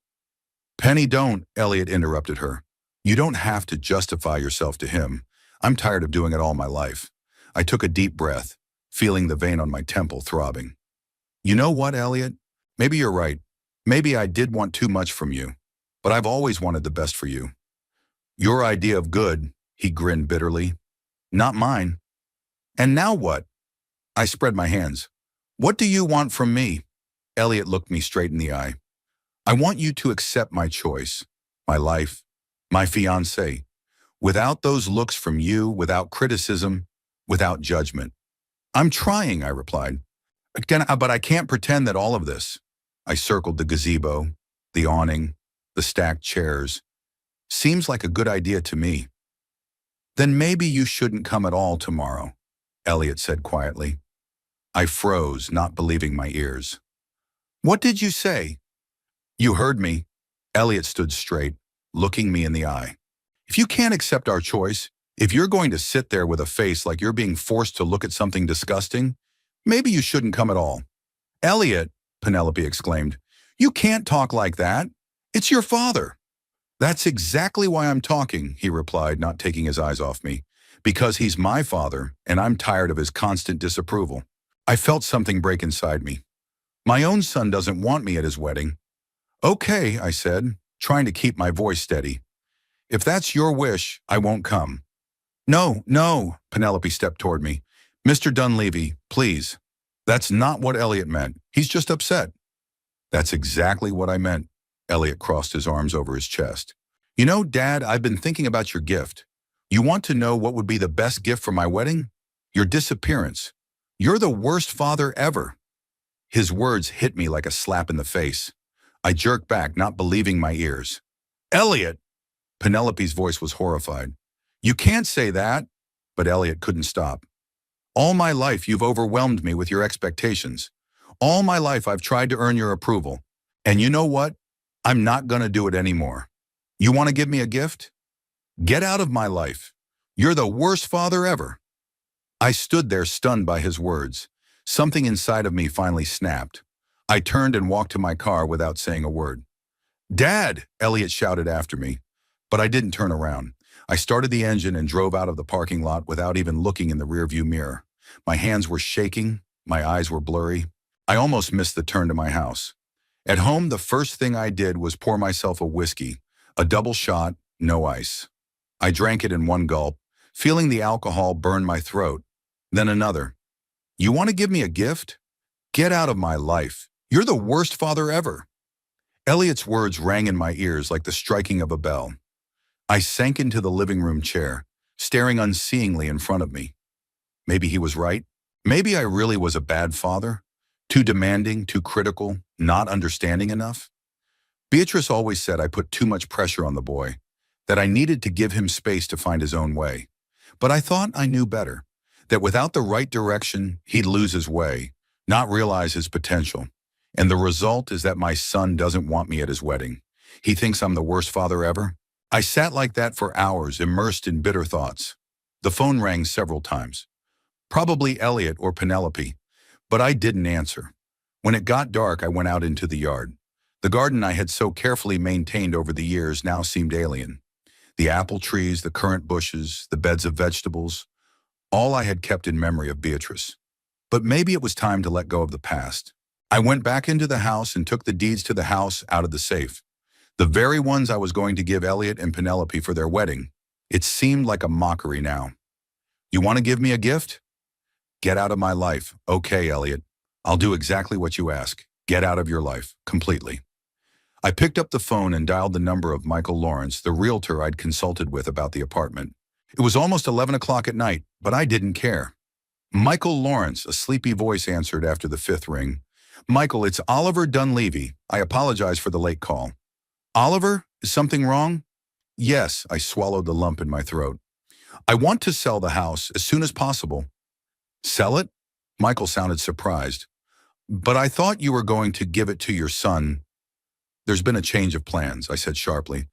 Penny, don't, Elliot interrupted her. You don't have to justify yourself to him. I'm tired of doing it all my life. I took a deep breath, feeling the vein on my temple throbbing. You know what, Elliot? Maybe you're right. Maybe I did want too much from you. But I've always wanted the best for you. Your idea of good, he grinned bitterly. Not mine. And now what? I spread my hands. What do you want from me? Elliot looked me straight in the eye. I want you to accept my choice, my life, my fiancé, without those looks from you, without criticism, without judgment. I'm trying, I replied. But I can't pretend that all of this. I circled the gazebo, the awning, the stacked chairs. Seems like a good idea to me. Then maybe you shouldn't come at all tomorrow, Elliot said quietly. I froze, not believing my ears. What did you say? You heard me. Elliot stood straight, looking me in the eye. If you can't accept our choice, if you're going to sit there with a face like you're being forced to look at something disgusting, maybe you shouldn't come at all. Elliot, Penelope exclaimed, you can't talk like that. It's your father. That's exactly why I'm talking, he replied, not taking his eyes off me. Because he's my father, and I'm tired of his constant disapproval. I felt something break inside me. My own son doesn't want me at his wedding. Okay, I said, trying to keep my voice steady. If that's your wish, I won't come. No, Penelope stepped toward me. Mr. Dunleavy, please. That's not what Elliot meant. He's just upset. That's exactly what I meant. Elliot crossed his arms over his chest. You know, Dad, I've been thinking about your gift. You want to know what would be the best gift for my wedding? Your disappearance. You're the worst father ever. His words hit me like a slap in the face. I jerked back, not believing my ears. Elliot! Penelope's voice was horrified. You can't say that. But Elliot couldn't stop. All my life you've overwhelmed me with your expectations. All my life I've tried to earn your approval. And you know what? I'm not gonna do it anymore. You want to give me a gift? Get out of my life. You're the worst father ever. I stood there stunned by his words. Something inside of me finally snapped. I turned and walked to my car without saying a word. Dad, Elliot shouted after me. But I didn't turn around. I started the engine and drove out of the parking lot without even looking in the rearview mirror. My hands were shaking. My eyes were blurry. I almost missed the turn to my house. At home, the first thing I did was pour myself a whiskey, a double shot, no ice. I drank it in one gulp, feeling the alcohol burn my throat. Then another. You want to give me a gift? Get out of my life. You're the worst father ever. Elliot's words rang in my ears like the striking of a bell. I sank into the living room chair, staring unseeingly in front of me. Maybe he was right. Maybe I really was a bad father. Too demanding, too critical, not understanding enough. Beatrice always said I put too much pressure on the boy, that I needed to give him space to find his own way. But I thought I knew better, that without the right direction, he'd lose his way, not realize his potential. And the result is that my son doesn't want me at his wedding. He thinks I'm the worst father ever. I sat like that for hours, immersed in bitter thoughts. The phone rang several times. Probably Elliot or Penelope, but I didn't answer. When it got dark, I went out into the yard. The garden I had so carefully maintained over the years now seemed alien. The apple trees, the currant bushes, the beds of vegetables, all I had kept in memory of Beatrice. But maybe it was time to let go of the past. I went back into the house and took the deeds to the house out of the safe. The very ones I was going to give Elliot and Penelope for their wedding. It seemed like a mockery now. You want to give me a gift? Get out of my life. Okay, Elliot. I'll do exactly what you ask. Get out of your life. Completely. I picked up the phone and dialed the number of Michael Lawrence, the realtor I'd consulted with about the apartment. It was almost 11 o'clock at night, but I didn't care. Michael Lawrence, a sleepy voice answered after the fifth ring. Michael, it's Oliver Dunleavy. I apologize for the late call. Oliver, is something wrong? Yes, I swallowed the lump in my throat. I want to sell the house as soon as possible. Sell it? Michael sounded surprised. But I thought you were going to give it to your son. There's been a change of plans, I said sharply.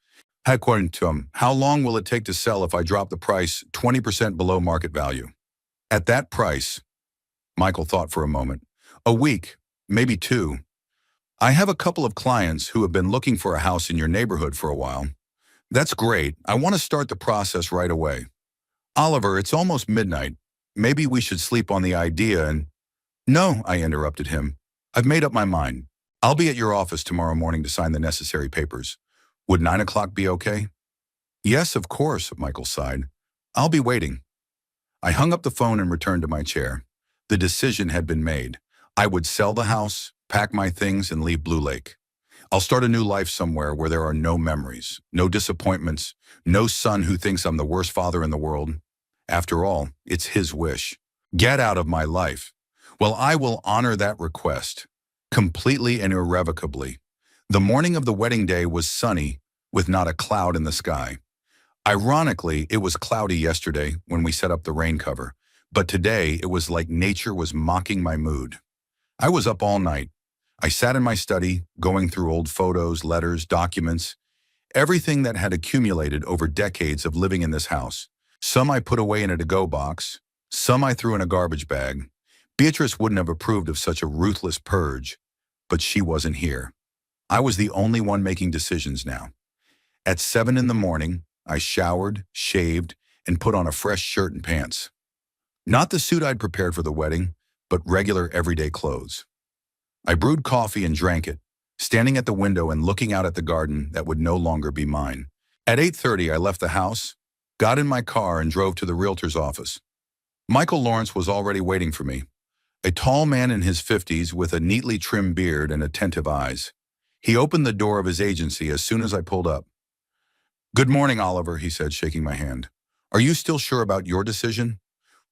According to him, how long will it take to sell if I drop the price 20% below market value? At that price, Michael thought for a moment, a week, maybe 2. I have a couple of clients who have been looking for a house in your neighborhood for a while. That's great. I want to start the process right away. Oliver, it's almost midnight. Maybe we should sleep on the idea and... No, I interrupted him. I've made up my mind. I'll be at your office tomorrow morning to sign the necessary papers. Would 9 o'clock be okay? Yes, of course, Michael sighed. I'll be waiting. I hung up the phone and returned to my chair. The decision had been made. I would sell the house, pack my things, and leave Blue Lake. I'll start a new life somewhere where there are no memories, no disappointments, no son who thinks I'm the worst father in the world. After all, it's his wish. Get out of my life. Well, I will honor that request, completely and irrevocably. The morning of the wedding day was sunny, with not a cloud in the sky. Ironically, it was cloudy yesterday when we set up the rain cover, but today it was like nature was mocking my mood. I was up all night. I sat in my study, going through old photos, letters, documents, everything that had accumulated over decades of living in this house. Some I put away in a to-go box, some I threw in a garbage bag. Beatrice wouldn't have approved of such a ruthless purge, but she wasn't here. I was the only one making decisions now. At 7 in the morning, I showered, shaved, and put on a fresh shirt and pants. Not the suit I'd prepared for the wedding, but regular everyday clothes. I brewed coffee and drank it, standing at the window and looking out at the garden that would no longer be mine. At 8:30, I left the house, got in my car, and drove to the realtor's office. Michael Lawrence was already waiting for me, a tall man in his 50s with a neatly trimmed beard and attentive eyes. He opened the door of his agency as soon as I pulled up. Good morning, Oliver, he said, shaking my hand. Are you still sure about your decision?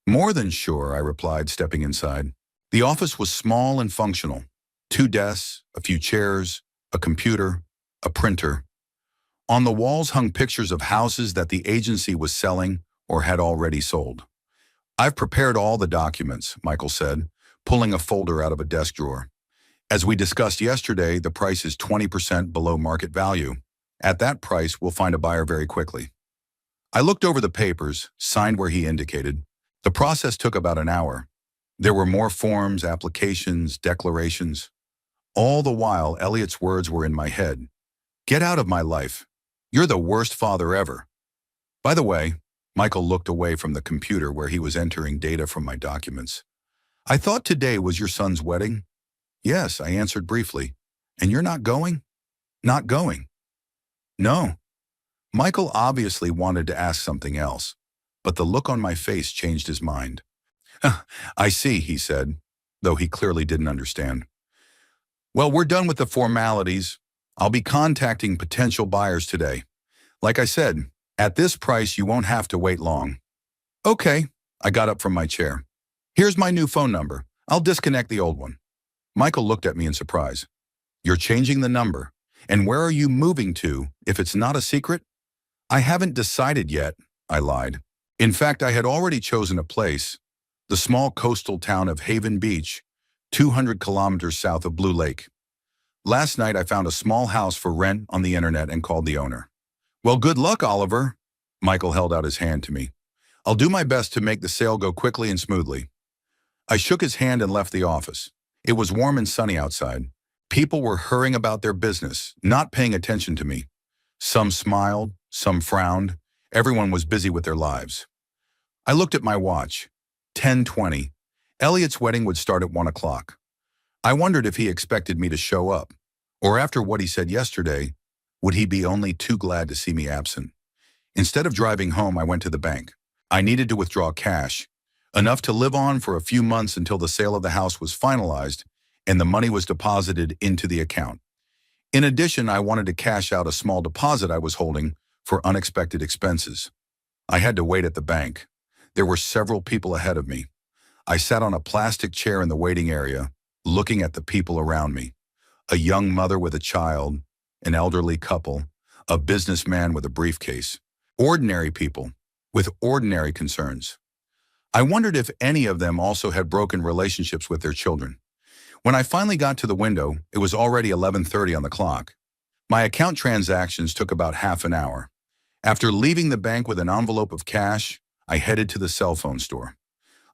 More than sure, I replied, stepping inside. The office was small and functional. 2 desks, a few chairs, a computer, a printer. On the walls hung pictures of houses that the agency was selling or had already sold. I've prepared all the documents, Michael said, pulling a folder out of a desk drawer. As we discussed yesterday, the price is 20% below market value. At that price, we'll find a buyer very quickly. I looked over the papers, signed where he indicated. The process took about an hour. There were more forms, applications, declarations. All the while, Elliot's words were in my head. Get out of my life. You're the worst father ever. By the way, Michael looked away from the computer where he was entering data from my documents. I thought today was your son's wedding? Yes, I answered briefly. And you're not going? Not going. No. Michael obviously wanted to ask something else, but the look on my face changed his mind. I see, he said, though he clearly didn't understand. Well, we're done with the formalities. I'll be contacting potential buyers today. Like I said, at this price, you won't have to wait long. Okay, I got up from my chair. Here's my new phone number. I'll disconnect the old one. Michael looked at me in surprise. You're changing the number. And where are you moving to, if it's not a secret? I haven't decided yet, I lied. In fact, I had already chosen a place, the small coastal town of Haven Beach, 200 kilometers south of Blue Lake. Last night, I found a small house for rent on the internet and called the owner. Well, good luck, Oliver. Michael held out his hand to me. I'll do my best to make the sale go quickly and smoothly. I shook his hand and left the office. It was warm and sunny outside. People were hurrying about their business, not paying attention to me. Some smiled, some frowned. Everyone was busy with their lives. I looked at my watch. 10:20. Elliot's wedding would start at 1 o'clock. I wondered if he expected me to show up, or after what he said yesterday, would he be only too glad to see me absent? Instead of driving home, I went to the bank. I needed to withdraw cash, enough to live on for a few months until the sale of the house was finalized and the money was deposited into the account. In addition, I wanted to cash out a small deposit I was holding for unexpected expenses. I had to wait at the bank. There were several people ahead of me. I sat on a plastic chair in the waiting area, looking at the people around me. A young mother with a child, an elderly couple, a businessman with a briefcase. Ordinary people with ordinary concerns. I wondered if any of them also had broken relationships with their children. When I finally got to the window, it was already 11:30 on the clock. My account transactions took about half an hour. After leaving the bank with an envelope of cash, I headed to the cell phone store.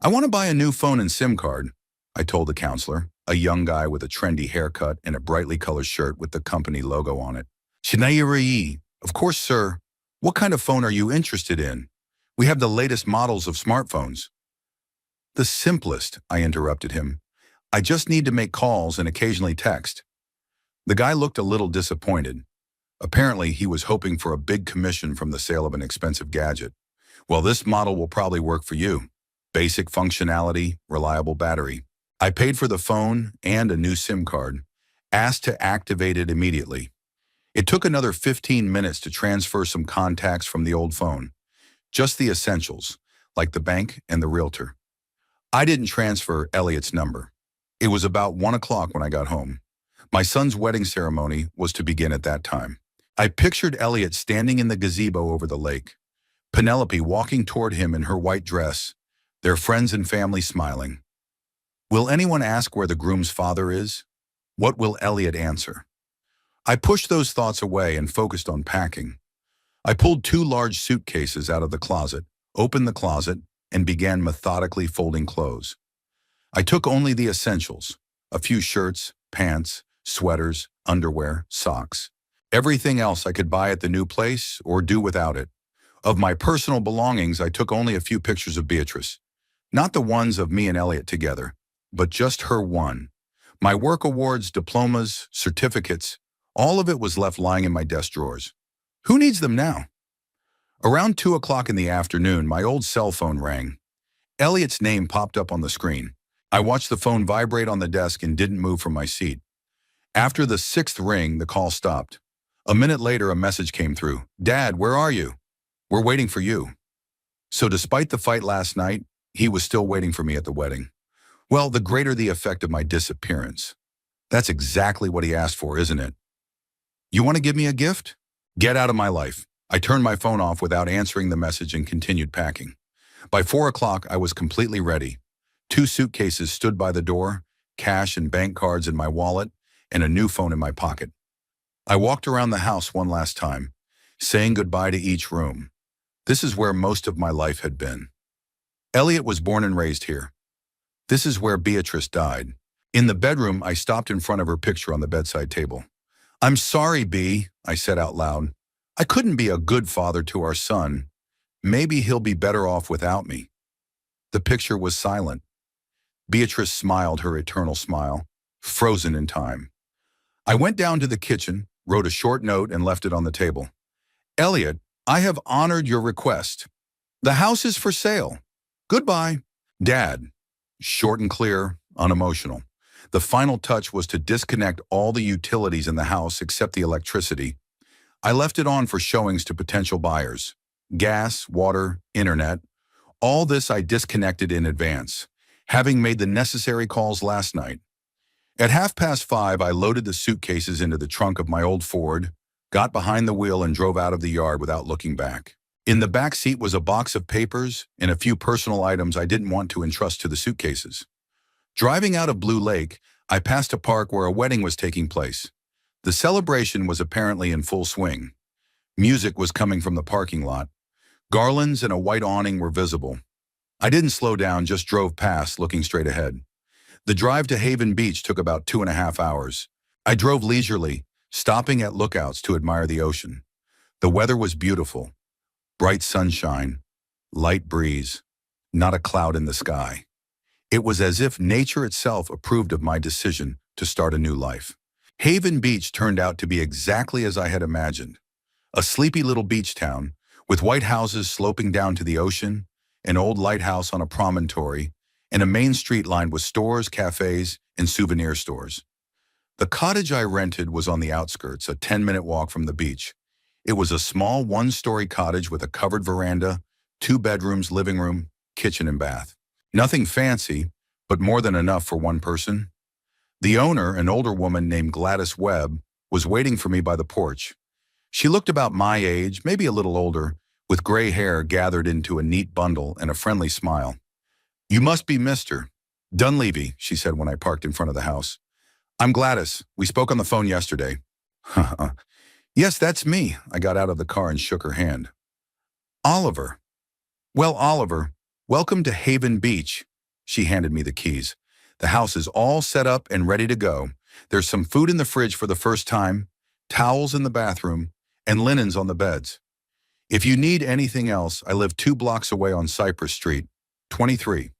I want to buy a new phone and SIM card, I told the counselor, a young guy with a trendy haircut and a brightly colored shirt with the company logo on it. Shinairi, of course, sir. What kind of phone are you interested in? We have the latest models of smartphones. The simplest, I interrupted him. I just need to make calls and occasionally text. The guy looked a little disappointed. Apparently, he was hoping for a big commission from the sale of an expensive gadget. Well, this model will probably work for you. Basic functionality, reliable battery. I paid for the phone and a new SIM card, asked to activate it immediately. It took another 15 minutes to transfer some contacts from the old phone. Just the essentials, like the bank and the realtor. I didn't transfer Elliot's number. It was about 1 o'clock when I got home. My son's wedding ceremony was to begin at that time. I pictured Elliot standing in the gazebo over the lake, Penelope walking toward him in her white dress, their friends and family smiling. Will anyone ask where the groom's father is? What will Elliot answer? I pushed those thoughts away and focused on packing. I pulled 2 large suitcases out of the closet, opened the closet, and began methodically folding clothes. I took only the essentials, a few shirts, pants, sweaters, underwear, socks. Everything else I could buy at the new place or do without it. Of my personal belongings, I took only a few pictures of Beatrice. Not the ones of me and Elliot together, but just her one. My work awards, diplomas, certificates, all of it was left lying in my desk drawers. Who needs them now? Around 2 o'clock in the afternoon, my old cell phone rang. Elliot's name popped up on the screen. I watched the phone vibrate on the desk and didn't move from my seat. After the 6th ring, the call stopped. A minute later, a message came through. Dad, where are you? We're waiting for you. So despite the fight last night, he was still waiting for me at the wedding. Well, the greater the effect of my disappearance. That's exactly what he asked for, isn't it? You want to give me a gift? Get out of my life. I turned my phone off without answering the message and continued packing. By 4 o'clock, I was completely ready. 2 suitcases stood by the door, cash and bank cards in my wallet, and a new phone in my pocket. I walked around the house one last time, saying goodbye to each room. This is where most of my life had been. Elliot was born and raised here. This is where Beatrice died. In the bedroom, I stopped in front of her picture on the bedside table. I'm sorry, B, I said out loud. I couldn't be a good father to our son. Maybe he'll be better off without me. The picture was silent. Beatrice smiled her eternal smile, frozen in time. I went down to the kitchen, wrote a short note, and left it on the table. Elliot, I have honored your request. The house is for sale. Goodbye. Dad. Short and clear, unemotional. The final touch was to disconnect all the utilities in the house except the electricity. I left it on for showings to potential buyers. Gas, water, internet. All this I disconnected in advance, having made the necessary calls last night. At 5:30, I loaded the suitcases into the trunk of my old Ford, got behind the wheel and drove out of the yard without looking back. In the back seat was a box of papers and a few personal items I didn't want to entrust to the suitcases. Driving out of Blue Lake, I passed a park where a wedding was taking place. The celebration was apparently in full swing. Music was coming from the parking lot. Garlands and a white awning were visible. I didn't slow down, just drove past, looking straight ahead. The drive to Haven Beach took about 2.5 hours. I drove leisurely, stopping at lookouts to admire the ocean. The weather was beautiful. Bright sunshine, light breeze, not a cloud in the sky. It was as if nature itself approved of my decision to start a new life. Haven Beach turned out to be exactly as I had imagined. A sleepy little beach town, with white houses sloping down to the ocean, an old lighthouse on a promontory, and a main street lined with stores, cafes, and souvenir stores. The cottage I rented was on the outskirts, a 10-minute walk from the beach. It was a small one-story cottage with a covered veranda, 2 bedrooms, living room, kitchen, and bath. Nothing fancy, but more than enough for one person. The owner, an older woman named Gladys Webb, was waiting for me by the porch. She looked about my age, maybe a little older, with gray hair gathered into a neat bundle and a friendly smile. "You must be Mr. Dunleavy," she said when I parked in front of the house. "I'm Gladys. We spoke on the phone yesterday." "Yes, that's me." I got out of the car and shook her hand. "Oliver." "Well, Oliver, welcome to Haven Beach." She handed me the keys. "The house is all set up and ready to go. There's some food in the fridge for the first time, towels in the bathroom, and linens on the beds. If you need anything else, I live 2 blocks away on Cypress Street, 23.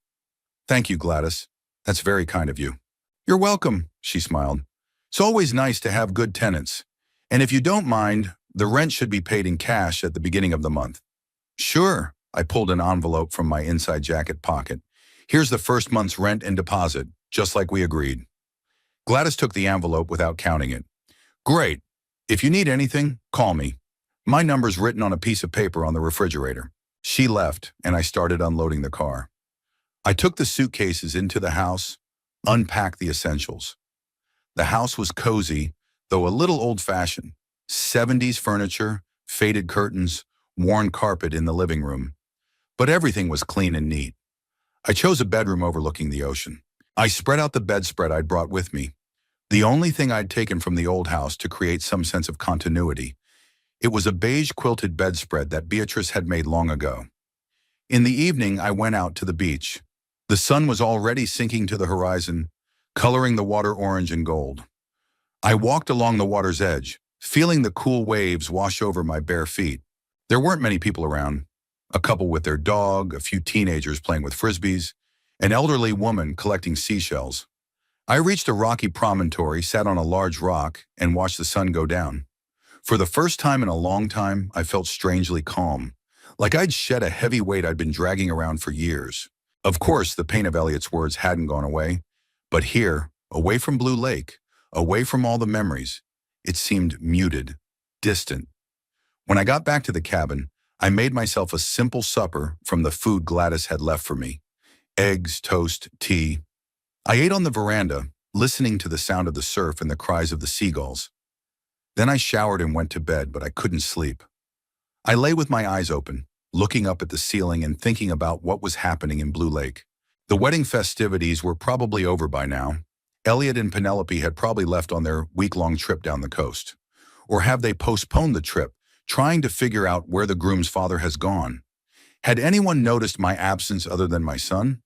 "Thank you, Gladys. That's very kind of you." "You're welcome," she smiled. "It's always nice to have good tenants. And if you don't mind, the rent should be paid in cash at the beginning of the month." "Sure." I pulled an envelope from my inside jacket pocket. "Here's the first month's rent and deposit, just like we agreed." Gladys took the envelope without counting it. "Great. If you need anything, call me. My number's written on a piece of paper on the refrigerator." She left, and I started unloading the car. I took the suitcases into the house, unpacked the essentials. The house was cozy, though a little old-fashioned. 70s furniture, faded curtains, worn carpet in the living room. But everything was clean and neat. I chose a bedroom overlooking the ocean. I spread out the bedspread I'd brought with me, the only thing I'd taken from the old house to create some sense of continuity. It was a beige quilted bedspread that Beatrice had made long ago. In the evening, I went out to the beach. The sun was already sinking to the horizon, coloring the water orange and gold. I walked along the water's edge, feeling the cool waves wash over my bare feet. There weren't many people around. A couple with their dog, a few teenagers playing with frisbees, an elderly woman collecting seashells. I reached a rocky promontory, sat on a large rock, and watched the sun go down. For the first time in a long time, I felt strangely calm, like I'd shed a heavy weight I'd been dragging around for years. Of course, the pain of Elliot's words hadn't gone away, but here, away from Blue Lake, away from all the memories, it seemed muted, distant. When I got back to the cabin, I made myself a simple supper from the food Gladys had left for me. Eggs, toast, tea. I ate on the veranda, listening to the sound of the surf and the cries of the seagulls. Then I showered and went to bed, but I couldn't sleep. I lay with my eyes open, looking up at the ceiling and thinking about what was happening in Blue Lake. The wedding festivities were probably over by now. Elliot and Penelope had probably left on their week-long trip down the coast. Or have they postponed the trip, trying to figure out where the groom's father has gone? Had anyone noticed my absence other than my son?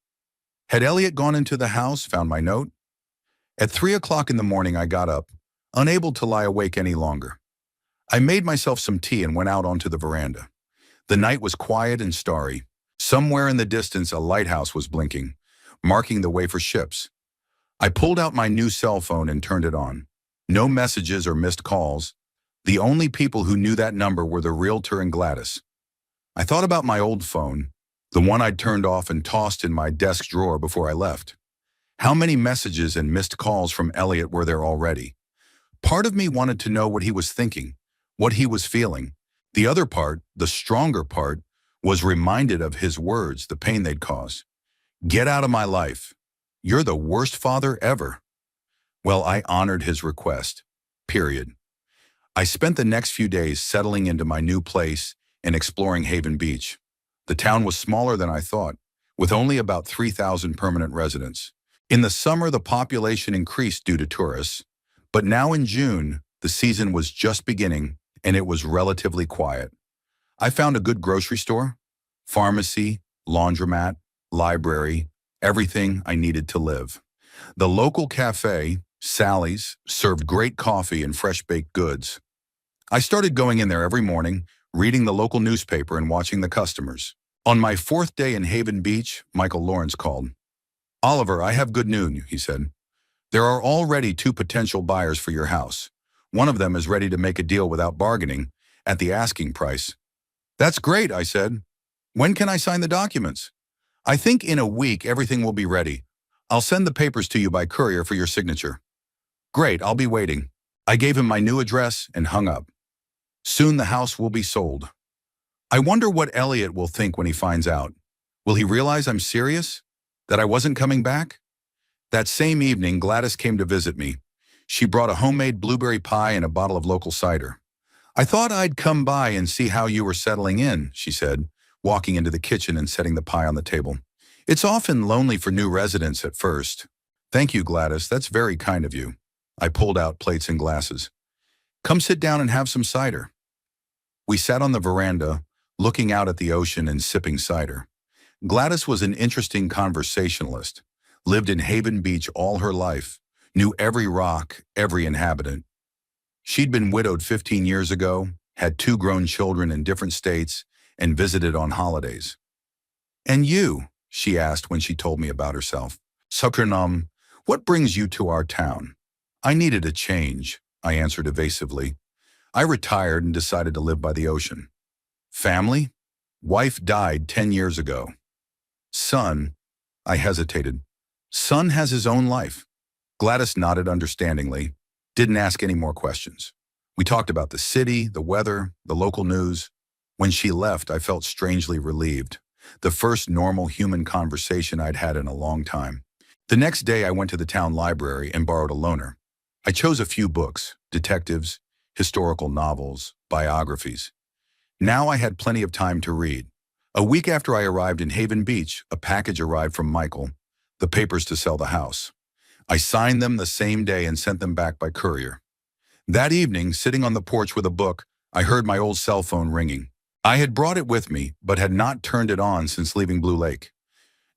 Had Elliot gone into the house, found my note? At 3 o'clock in the morning, I got up, unable to lie awake any longer. I made myself some tea and went out onto the veranda. The night was quiet and starry. Somewhere in the distance, a lighthouse was blinking, marking the way for ships. I pulled out my new cell phone and turned it on. No messages or missed calls. The only people who knew that number were the realtor and Gladys. I thought about my old phone, the one I'd turned off and tossed in my desk drawer before I left. How many messages and missed calls from Elliot were there already? Part of me wanted to know what he was thinking, what he was feeling. The other part, the stronger part, was reminded of his words, the pain they'd cause. "Get out of my life. You're the worst father ever." Well, I honored his request. Period. I spent the next few days settling into my new place and exploring Haven Beach. The town was smaller than I thought, with only about 3,000 permanent residents. In the summer, the population increased due to tourists, but now in June, the season was just beginning and it was relatively quiet. I found a good grocery store, pharmacy, laundromat, library, everything I needed to live. The local cafe, Sally's, served great coffee and fresh baked goods. I started going in there every morning, reading the local newspaper and watching the customers. On my 4th day in Haven Beach, Michael Lawrence called. "Oliver, I have good news," he said. "There are already 2 potential buyers for your house. One of them is ready to make a deal without bargaining, at the asking price." "That's great," I said. When can I sign the documents? I think in a week everything will be ready. I'll send the papers to you by courier for your signature. Great, I'll be waiting. I gave him my new address and hung up. Soon the house will be sold. I wonder what Elliot will think when he finds out. Will he realize I'm serious? That I wasn't coming back? That same evening, Gladys came to visit me. She brought a homemade blueberry pie and a bottle of local cider. I thought I'd come by and see how you were settling in, she said, walking into the kitchen and setting the pie on the table. It's often lonely for new residents at first. Thank you, Gladys. That's very kind of you. I pulled out plates and glasses. Come sit down and have some cider. We sat on the veranda, looking out at the ocean and sipping cider. Gladys was an interesting conversationalist, lived in Haven Beach all her life, knew every rock, every inhabitant. She'd been widowed 15 years ago, had 2 grown children in different states, and visited on holidays. And you, she asked when she told me about herself. Sukranam, what brings you to our town? I needed a change, I answered evasively. I retired and decided to live by the ocean. Family? Wife died 10 years ago. Son? I hesitated. Son has his own life. Gladys nodded understandingly, didn't ask any more questions. We talked about the city, the weather, the local news. When she left, I felt strangely relieved. The first normal human conversation I'd had in a long time. The next day, I went to the town library and borrowed a loaner. I chose a few books, detectives, historical novels, biographies. Now I had plenty of time to read. A week after I arrived in Haven Beach, a package arrived from Michael, the papers to sell the house. I signed them the same day and sent them back by courier. That evening, sitting on the porch with a book, I heard my old cell phone ringing. I had brought it with me, but had not turned it on since leaving Blue Lake.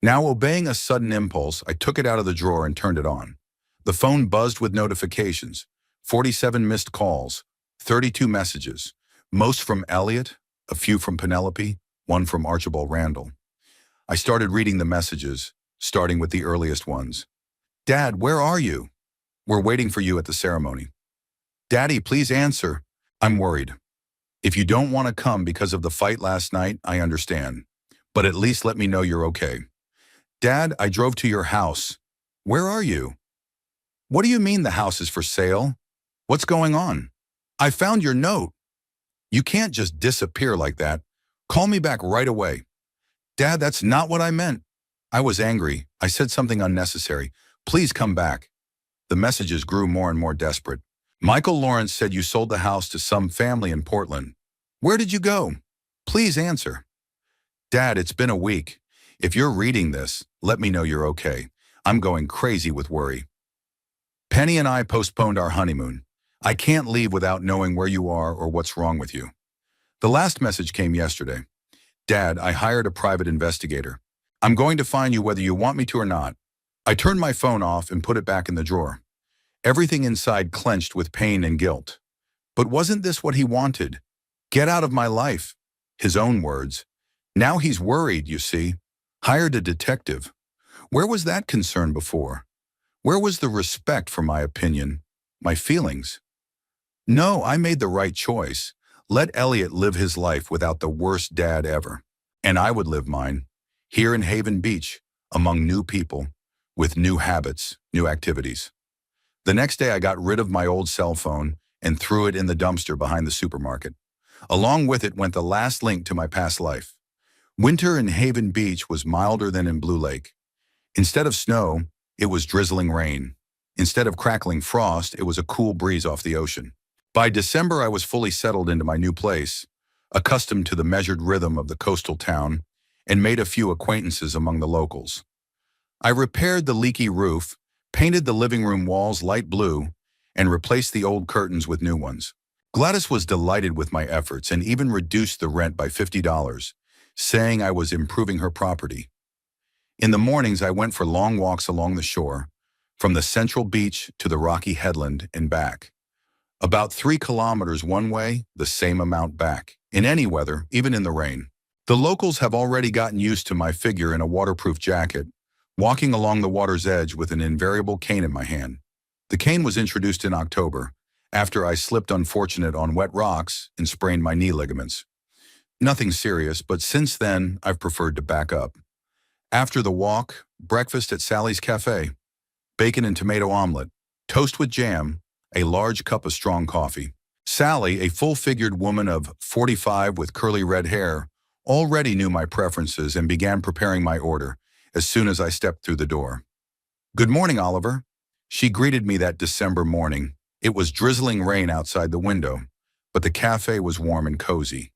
Now, obeying a sudden impulse, I took it out of the drawer and turned it on. The phone buzzed with notifications, 47 missed calls, 32 messages, most from Elliot, a few from Penelope, one from Archibald Randall. I started reading the messages, starting with the earliest ones. Dad, where are you? We're waiting for you at the ceremony. Daddy, please answer. I'm worried. If you don't want to come because of the fight last night, I understand. But at least let me know you're okay. Dad, I drove to your house. Where are you? What do you mean the house is for sale? What's going on? I found your note. You can't just disappear like that. Call me back right away. Dad, that's not what I meant. I was angry. I said something unnecessary. Please come back. The messages grew more and more desperate. Michael Lawrence said you sold the house to some family in Portland. Where did you go? Please answer. Dad, it's been a week. If you're reading this, let me know you're okay. I'm going crazy with worry. Penny and I postponed our honeymoon. I can't leave without knowing where you are or what's wrong with you. The last message came yesterday. Dad, I hired a private investigator. I'm going to find you whether you want me to or not. I turned my phone off and put it back in the drawer. Everything inside clenched with pain and guilt. But wasn't this what he wanted? Get out of my life. His own words. Now he's worried, you see. Hired a detective. Where was that concern before? Where was the respect for my opinion, my feelings? No, I made the right choice. Let Elliot live his life without the worst dad ever. And I would live mine, here in Haven Beach, among new people, with new habits, new activities. The next day I got rid of my old cell phone and threw it in the dumpster behind the supermarket. Along with it went the last link to my past life. Winter in Haven Beach was milder than in Blue Lake. Instead of snow, it was drizzling rain. Instead of crackling frost, it was a cool breeze off the ocean. By December, I was fully settled into my new place, accustomed to the measured rhythm of the coastal town, and made a few acquaintances among the locals. I repaired the leaky roof, painted the living room walls light blue, and replaced the old curtains with new ones. Gladys was delighted with my efforts and even reduced the rent by $50, saying I was improving her property. In the mornings, I went for long walks along the shore, from the central beach to the rocky headland and back. About 3 kilometers one way, the same amount back, in any weather, even in the rain. The locals have already gotten used to my figure in a waterproof jacket, walking along the water's edge with an invariable cane in my hand. The cane was introduced in October, after I slipped unfortunate on wet rocks and sprained my knee ligaments. Nothing serious, but since then, I've preferred to back up. After the walk, breakfast at Sally's Cafe, bacon and tomato omelet, toast with jam, a large cup of strong coffee. Sally, a full-figured woman of 45 with curly red hair, already knew my preferences and began preparing my order as soon as I stepped through the door. "Good morning, Oliver." She greeted me that December morning. It was drizzling rain outside the window, but the cafe was warm and cozy.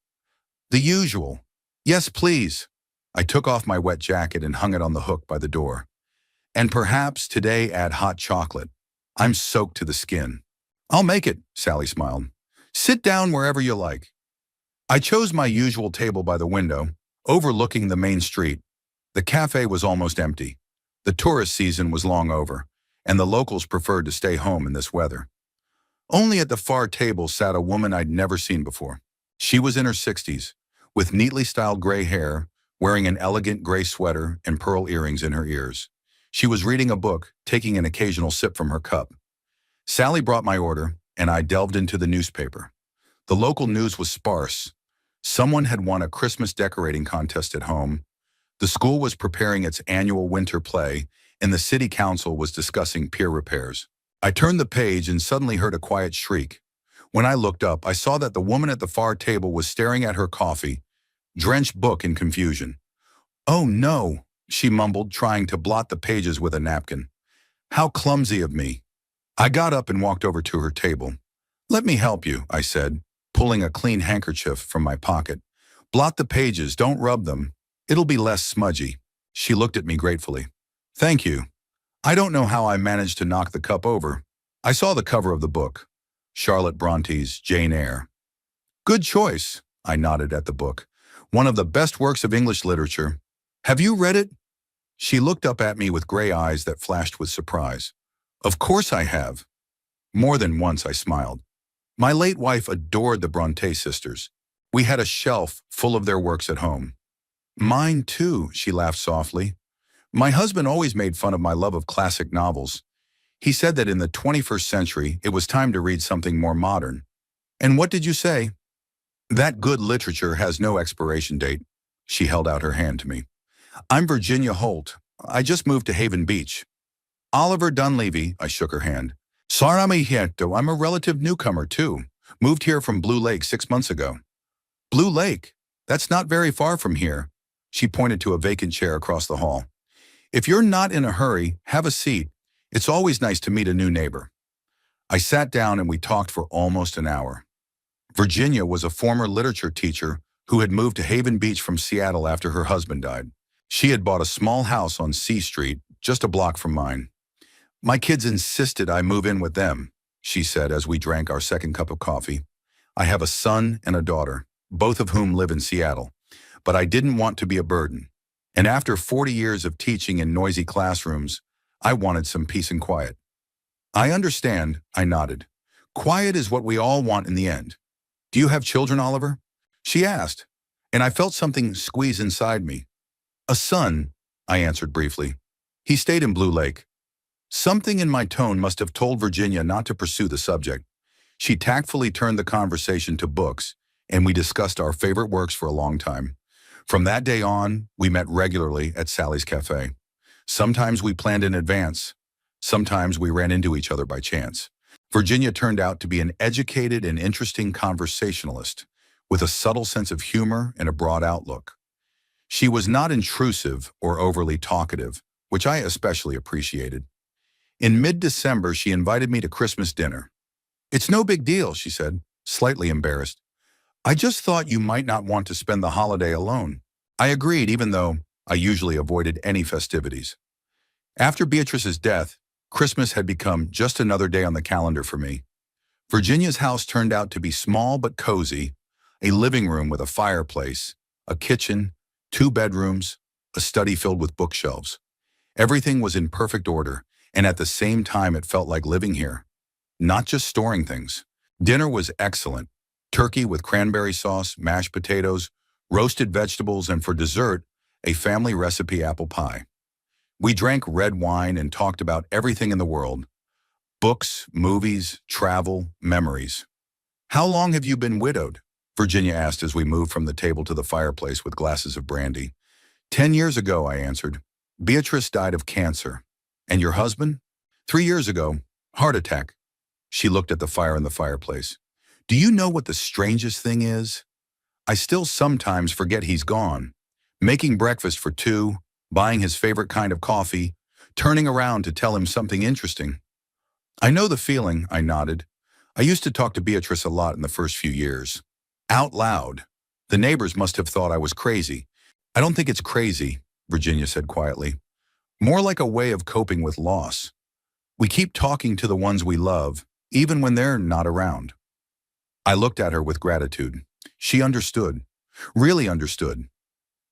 The usual. "Yes, please." I took off my wet jacket and hung it on the hook by the door. "And perhaps today add hot chocolate. I'm soaked to the skin." "I'll make it," Sally smiled. "Sit down wherever you like." I chose my usual table by the window, overlooking the main street. The cafe was almost empty. The tourist season was long over, and the locals preferred to stay home in this weather. Only at the far table sat a woman I'd never seen before. She was in her 60s, with neatly styled gray hair, wearing an elegant gray sweater and pearl earrings in her ears. She was reading a book, taking an occasional sip from her cup. Sally brought my order, and I delved into the newspaper. The local news was sparse. Someone had won a Christmas decorating contest at home. The school was preparing its annual winter play, and the city council was discussing pier repairs. I turned the page and suddenly heard a quiet shriek. When I looked up, I saw that the woman at the far table was staring at her coffee, drenched book in confusion. "Oh no," she mumbled, trying to blot the pages with a napkin. "How clumsy of me." I got up and walked over to her table. "Let me help you," I said, pulling a clean handkerchief from my pocket. "Blot the pages, don't rub them. It'll be less smudgy." She looked at me gratefully. "Thank you." I don't know how I managed to knock the cup over. I saw the cover of the book, Charlotte Bronte's Jane Eyre. "Good choice," I nodded at the book. "One of the best works of English literature. Have you read it?" She looked up at me with gray eyes that flashed with surprise. "Of course I have." More than once I smiled. My late wife adored the Bronte sisters. We had a shelf full of their works at home. "Mine too," she laughed softly. "My husband always made fun of my love of classic novels. He said that in the 21st century, it was time to read something more modern." "And what did you say?" "That good literature has no expiration date." She held out her hand to me. "I'm Virginia Holt. I just moved to Haven Beach." "Oliver Dunleavy," I shook her hand. "Sorry, I'm a relative newcomer too. Moved here from Blue Lake 6 months ago." "Blue Lake? That's not very far from here." She pointed to a vacant chair across the hall. "If you're not in a hurry, have a seat. It's always nice to meet a new neighbor." I sat down and we talked for almost an hour. Virginia was a former literature teacher who had moved to Haven Beach from Seattle after her husband died. She had bought a small house on C Street, just a block from mine. "My kids insisted I move in with them," she said as we drank our second cup of coffee. "I have a son and a daughter, both of whom live in Seattle, but I didn't want to be a burden. And after 40 years of teaching in noisy classrooms, I wanted some peace and quiet." "I understand," I nodded. "Quiet is what we all want in the end." "Do you have children, Oliver?" she asked, and I felt something squeeze inside me. "A son," I answered briefly. "He stayed in Blue Lake." Something in my tone must have told Virginia not to pursue the subject. She tactfully turned the conversation to books, and we discussed our favorite works for a long time. From that day on, we met regularly at Sally's Cafe. Sometimes we planned in advance. Sometimes we ran into each other by chance. Virginia turned out to be an educated and interesting conversationalist, with a subtle sense of humor and a broad outlook. She was not intrusive or overly talkative, which I especially appreciated. In mid-December, she invited me to Christmas dinner. "It's no big deal," she said, slightly embarrassed. "I just thought you might not want to spend the holiday alone." I agreed, even though I usually avoided any festivities. After Beatrice's death, Christmas had become just another day on the calendar for me. Virginia's house turned out to be small but cozy, a living room with a fireplace, a kitchen, 2 bedrooms, a study filled with bookshelves. Everything was in perfect order, and at the same time it felt like living here, not just storing things. Dinner was excellent. Turkey with cranberry sauce, mashed potatoes, roasted vegetables, and for dessert, a family recipe apple pie. We drank red wine and talked about everything in the world: books, movies, travel, memories. "How long have you been widowed?" Virginia asked as we moved from the table to the fireplace with glasses of brandy. 10 years ago, I answered. Beatrice died of cancer. And your husband? 3 years ago, heart attack. She looked at the fire in the fireplace. Do you know what the strangest thing is? I still sometimes forget he's gone. Making breakfast for two, buying his favorite kind of coffee, turning around to tell him something interesting. I know the feeling, I nodded. I used to talk to Beatrice a lot in the first few years. Out loud. The neighbors must have thought I was crazy. I don't think it's crazy, Virginia said quietly. More like a way of coping with loss. We keep talking to the ones we love, even when they're not around. I looked at her with gratitude. She understood. Really understood.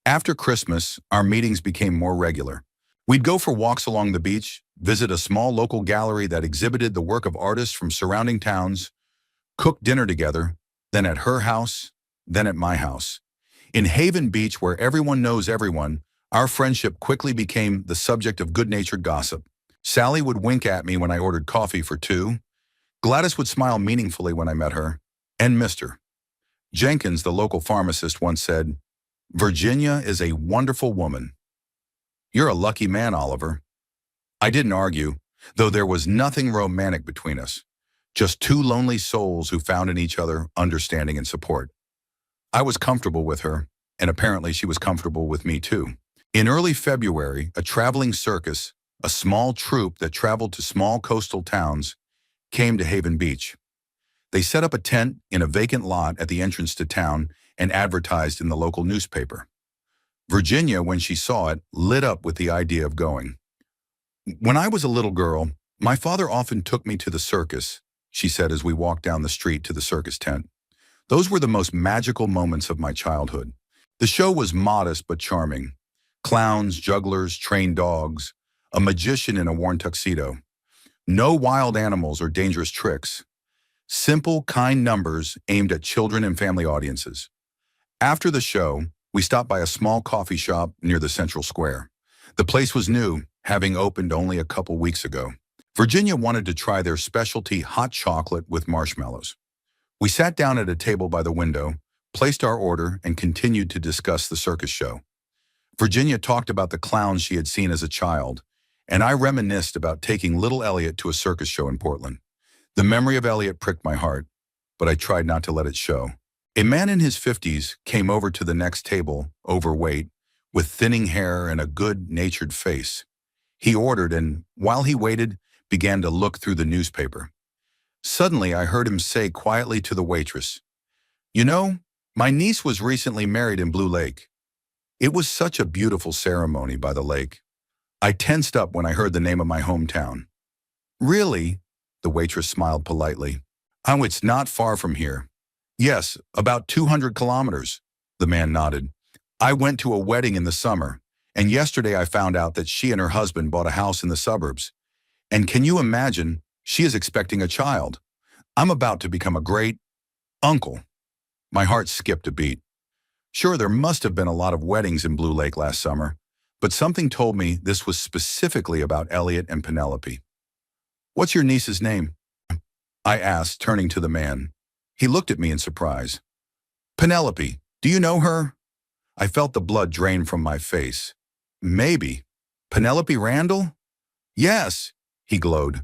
After Christmas, our meetings became more regular. We'd go for walks along the beach, visit a small local gallery that exhibited the work of artists from surrounding towns, cook dinner together, then at her house, then at my house. In Haven Beach, where everyone knows everyone, our friendship quickly became the subject of good-natured gossip. Sally would wink at me when I ordered coffee for two. Gladys would smile meaningfully when I met her. And Mr. Jenkins, the local pharmacist, once said, Virginia is a wonderful woman. You're a lucky man, Oliver. I didn't argue, though there was nothing romantic between us. Just two lonely souls who found in each other understanding and support. I was comfortable with her, and apparently she was comfortable with me too. In early February, a traveling circus, a small troupe that traveled to small coastal towns, came to Haven Beach. They set up a tent in a vacant lot at the entrance to town and advertised in the local newspaper. Virginia, when she saw it, lit up with the idea of going. When I was a little girl, my father often took me to the circus, she said as we walked down the street to the circus tent. Those were the most magical moments of my childhood. The show was modest but charming. Clowns, jugglers, trained dogs, a magician in a worn tuxedo. No wild animals or dangerous tricks. Simple, kind numbers aimed at children and family audiences. After the show, we stopped by a small coffee shop near the central square. The place was new, having opened only a couple weeks ago. Virginia wanted to try their specialty hot chocolate with marshmallows. We sat down at a table by the window, placed our order, and continued to discuss the circus show. Virginia talked about the clowns she had seen as a child, and I reminisced about taking little Elliot to a circus show in Portland. The memory of Elliot pricked my heart, but I tried not to let it show. A man in his 50s came over to the next table, overweight, with thinning hair and a good-natured face. He ordered and, while he waited, began to look through the newspaper. Suddenly, I heard him say quietly to the waitress, You know, my niece was recently married in Blue Lake. It was such a beautiful ceremony by the lake. I tensed up when I heard the name of my hometown. Really? The waitress smiled politely. Oh, it's not far from here. Yes, about 200 kilometers, the man nodded. I went to a wedding in the summer, and yesterday I found out that she and her husband bought a house in the suburbs. And can you imagine, she is expecting a child. I'm about to become a great uncle. My heart skipped a beat. Sure, there must have been a lot of weddings in Blue Lake last summer, but something told me this was specifically about Elliot and Penelope. What's your niece's name? I asked, turning to the man. He looked at me in surprise. Penelope, do you know her? I felt the blood drain from my face. Maybe. Penelope Randall? Yes, he glowed.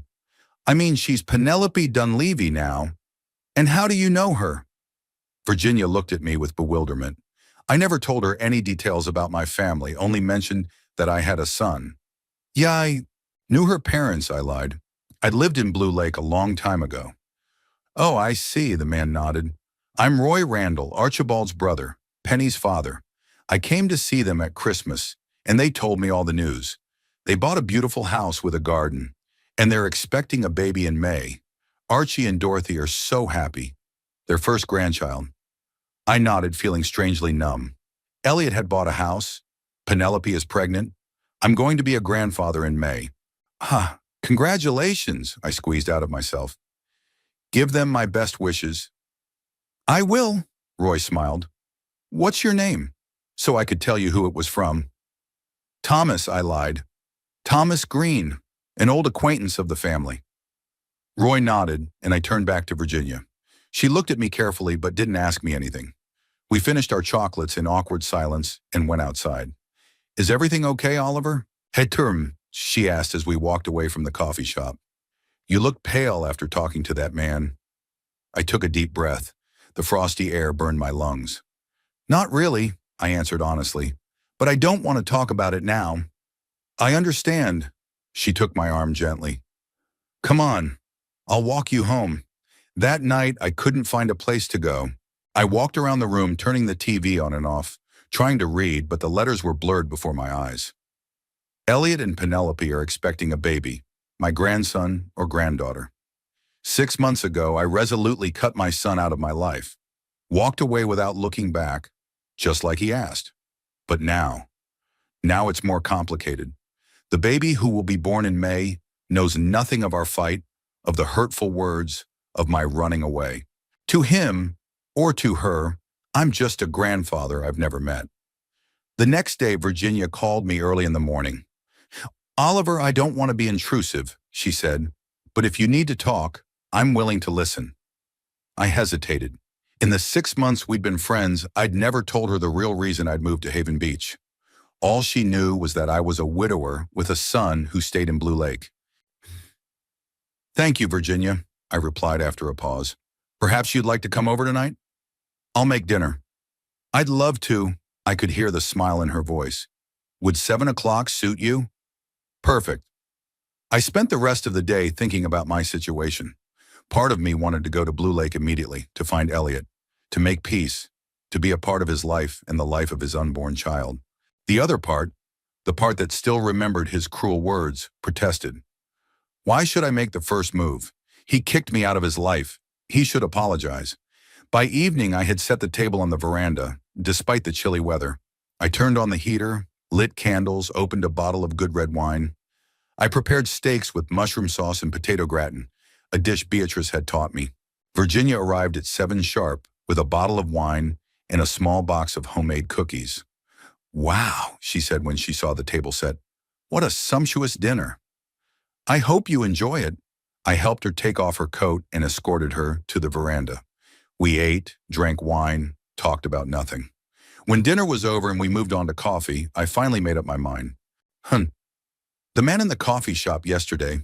I mean, she's Penelope Dunleavy now. And how do you know her? Virginia looked at me with bewilderment. I never told her any details about my family, only mentioned that I had a son. Yeah, I knew her parents, I lied. I'd lived in Blue Lake a long time ago. Oh, I see, the man nodded. I'm Roy Randall, Archibald's brother, Penny's father. I came to see them at Christmas, and they told me all the news. They bought a beautiful house with a garden, and they're expecting a baby in May. Archie and Dorothy are so happy. Their first grandchild. I nodded, feeling strangely numb. Elliot had bought a house. Penelope is pregnant. I'm going to be a grandfather in May. Ah, congratulations, I squeezed out of myself. Give them my best wishes. I will, Roy smiled. What's your name? So I could tell you who it was from. Thomas, I lied. Thomas Green, an old acquaintance of the family. Roy nodded, and I turned back to Virginia. She looked at me carefully but didn't ask me anything. We finished our chocolates in awkward silence and went outside. Is everything okay, Oliver? Hey, Term, she asked as we walked away from the coffee shop. You look pale after talking to that man. I took a deep breath. The frosty air burned my lungs. Not really, I answered honestly, but I don't want to talk about it now. I understand. She took my arm gently. Come on, I'll walk you home. That night, I couldn't find a place to go. I walked around the room, turning the TV on and off, trying to read, but the letters were blurred before my eyes. Elliot and Penelope are expecting a baby, my grandson or granddaughter. 6 months ago, I resolutely cut my son out of my life, walked away without looking back, just like he asked. But now it's more complicated. The baby who will be born in May knows nothing of our fight, of the hurtful words, of my running away. To him, or to her, I'm just a grandfather I've never met. The next day, Virginia called me early in the morning. Oliver, I don't want to be intrusive, she said, but if you need to talk, I'm willing to listen. I hesitated. In the 6 months we'd been friends, I'd never told her the real reason I'd moved to Haven Beach. All she knew was that I was a widower with a son who stayed in Blue Lake. Thank you, Virginia, I replied after a pause. Perhaps you'd like to come over tonight? I'll make dinner. I'd love to. I could hear the smile in her voice. Would 7 o'clock suit you? Perfect. I spent the rest of the day thinking about my situation. Part of me wanted to go to Blue Lake immediately, to find Elliot, to make peace, to be a part of his life and the life of his unborn child. The other part, the part that still remembered his cruel words, protested. Why should I make the first move? He kicked me out of his life. He should apologize. By evening, I had set the table on the veranda, despite the chilly weather. I turned on the heater, lit candles, opened a bottle of good red wine. I prepared steaks with mushroom sauce and potato gratin, a dish Beatrice had taught me. Virginia arrived at 7 sharp with a bottle of wine and a small box of homemade cookies. Wow, she said when she saw the table set. What a sumptuous dinner. I hope you enjoy it. I helped her take off her coat and escorted her to the veranda. We ate, drank wine, talked about nothing. When dinner was over and we moved on to coffee, I finally made up my mind. The man in the coffee shop yesterday,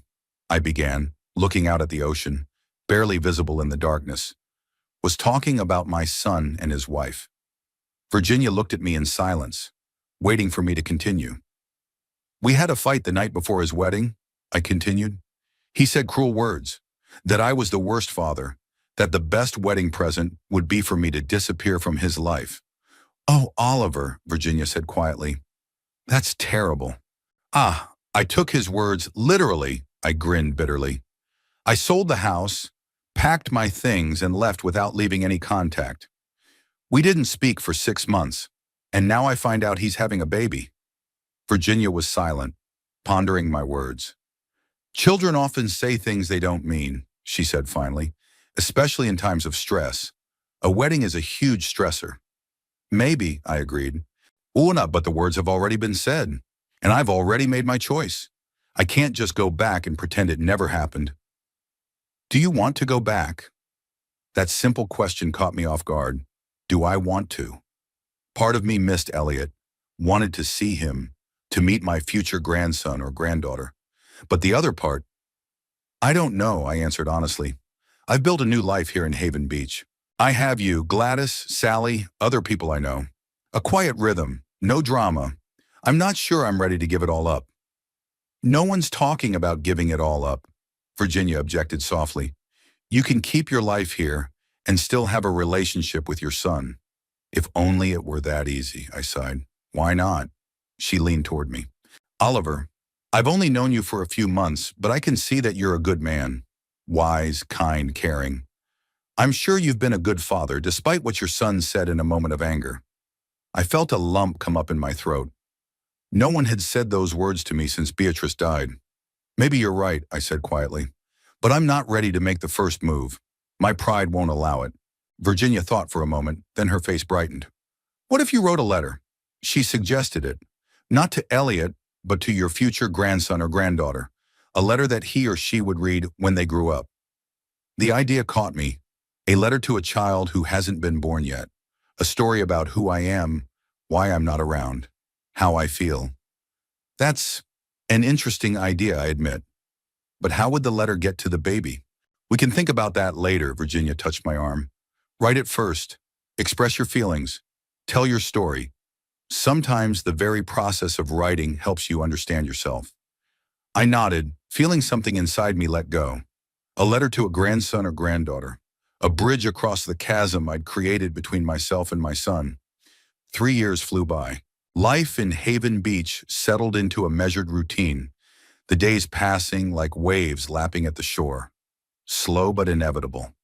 I began, looking out at the ocean, barely visible in the darkness, was talking about my son and his wife. Virginia looked at me in silence, waiting for me to continue. We had a fight the night before his wedding, I continued. He said cruel words, that I was the worst father, that the best wedding present would be for me to disappear from his life. Oh, Oliver, Virginia said quietly. That's terrible. I took his words literally, I grinned bitterly. I sold the house, packed my things, and left without leaving any contact. We didn't speak for 6 months, and now I find out he's having a baby. Virginia was silent, pondering my words. Children often say things they don't mean, she said finally, especially in times of stress. A wedding is a huge stressor. Maybe, I agreed. But the words have already been said, and I've already made my choice. I can't just go back and pretend it never happened. Do you want to go back? That simple question caught me off guard. Do I want to? Part of me missed Elliot, wanted to see him, to meet my future grandson or granddaughter. But the other part, I don't know, I answered honestly. I've built a new life here in Haven Beach. I have you, Gladys, Sally, other people I know. A quiet rhythm, no drama. I'm not sure I'm ready to give it all up. No one's talking about giving it all up, Virginia objected softly. You can keep your life here and still have a relationship with your son. If only it were that easy, I sighed. Why not? She leaned toward me. Oliver, I've only known you for a few months, but I can see that you're a good man. Wise, kind, caring. I'm sure you've been a good father, despite what your son said in a moment of anger. I felt a lump come up in my throat. No one had said those words to me since Beatrice died. Maybe you're right, I said quietly. But I'm not ready to make the first move. My pride won't allow it. Virginia thought for a moment, then her face brightened. What if you wrote a letter? She suggested it. Not to Elliot, but to your future grandson or granddaughter. A letter that he or she would read when they grew up. The idea caught me, A letter to a child who hasn't been born yet. A story about who I am, why I'm not around, how I feel. That's an interesting idea, I admit. But how would the letter get to the baby? We can think about that later, Virginia touched my arm. Write it first. Express your feelings. Tell your story. Sometimes the very process of writing helps you understand yourself. I nodded, feeling something inside me let go. A letter to a grandson or granddaughter. A bridge across the chasm I'd created between myself and my son. 3 years flew by. Life in Haven Beach settled into a measured routine, the days passing like waves lapping at the shore. Slow but inevitable.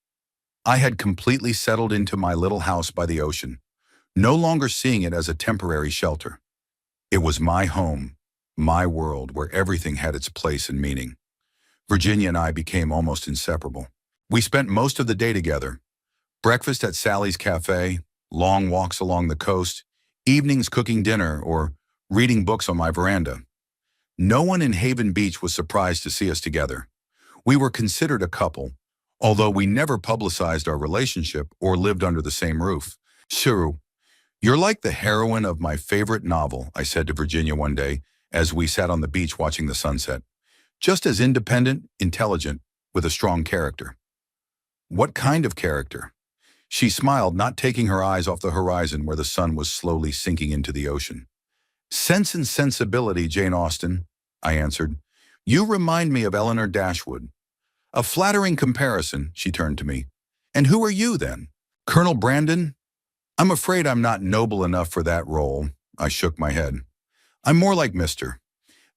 I had completely settled into my little house by the ocean, no longer seeing it as a temporary shelter. It was my home, my world, where everything had its place and meaning. Virginia and I became almost inseparable. We spent most of the day together. Breakfast at Sally's Cafe, long walks along the coast, evenings cooking dinner or reading books on my veranda. No one in Haven Beach was surprised to see us together. We were considered a couple, although we never publicized our relationship or lived under the same roof. "Shuru, you're like the heroine of my favorite novel," I said to Virginia one day as we sat on the beach watching the sunset. "Just as independent, intelligent, with a strong character." "What kind of character?" She smiled, not taking her eyes off the horizon where the sun was slowly sinking into the ocean. "Sense and Sensibility, Jane Austen," I answered. "You remind me of Eleanor Dashwood." "A flattering comparison," she turned to me. "And who are you, then?" "Colonel Brandon?" "I'm afraid I'm not noble enough for that role." I shook my head. "I'm more like Mr.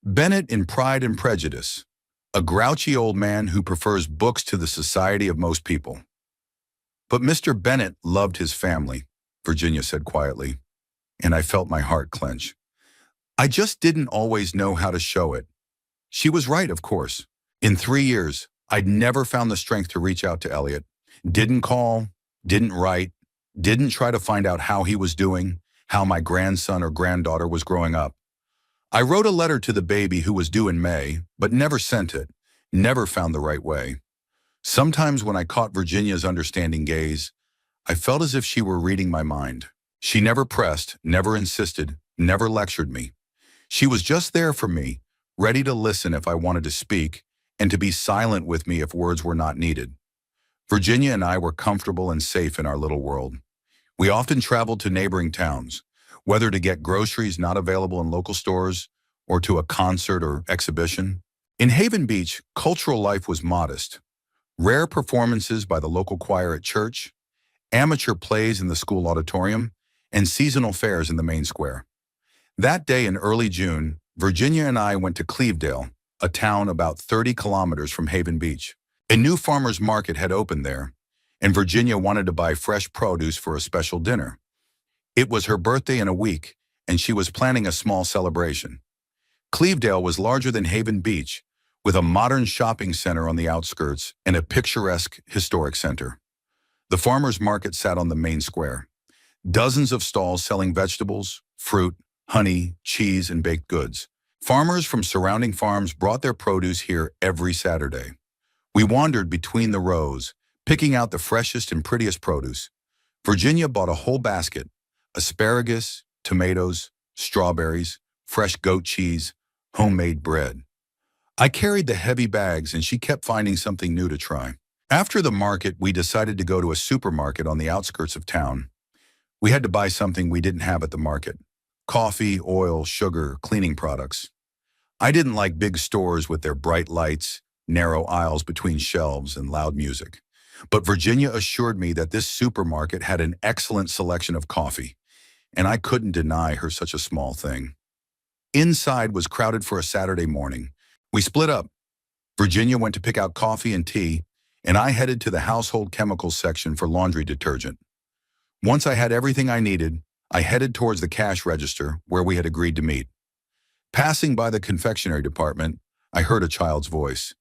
Bennet in Pride and Prejudice, a grouchy old man who prefers books to the society of most people." "But Mr. Bennet loved his family," Virginia said quietly, and I felt my heart clench. I just didn't always know how to show it. She was right, of course. In 3 years, I'd never found the strength to reach out to Elliot. Didn't call, didn't write, didn't try to find out how he was doing, how my grandson or granddaughter was growing up. I wrote a letter to the baby who was due in May, but never sent it, never found the right way. Sometimes when I caught Virginia's understanding gaze, I felt as if she were reading my mind. She never pressed, never insisted, never lectured me. She was just there for me, ready to listen if I wanted to speak, and to be silent with me if words were not needed. Virginia and I were comfortable and safe in our little world. We often traveled to neighboring towns, whether to get groceries not available in local stores or to a concert or exhibition. In Haven Beach, cultural life was modest. Rare performances by the local choir at church, amateur plays in the school auditorium, and seasonal fairs in the main square. That day in early June, Virginia and I went to Clevedale, a town about 30 kilometers from Haven Beach. A new farmer's market had opened there, and Virginia wanted to buy fresh produce for a special dinner. It was her birthday in a week, and she was planning a small celebration. Clevedale was larger than Haven Beach, with a modern shopping center on the outskirts and a picturesque historic center. The farmer's market sat on the main square. Dozens of stalls selling vegetables, fruit, honey, cheese, and baked goods. Farmers from surrounding farms brought their produce here every Saturday. We wandered between the rows, picking out the freshest and prettiest produce. Virginia bought a whole basket: asparagus, tomatoes, strawberries, fresh goat cheese, homemade bread. I carried the heavy bags and she kept finding something new to try. After the market, we decided to go to a supermarket on the outskirts of town. We had to buy something we didn't have at the market: coffee, oil, sugar, cleaning products. I didn't like big stores with their bright lights, narrow aisles between shelves, and loud music. But Virginia assured me that this supermarket had an excellent selection of coffee, and I couldn't deny her such a small thing. Inside was crowded for a Saturday morning. We split up. Virginia went to pick out coffee and tea, and I headed to the household chemicals section for laundry detergent. Once I had everything I needed, I headed towards the cash register where we had agreed to meet. Passing by the confectionery department, I heard a child's voice.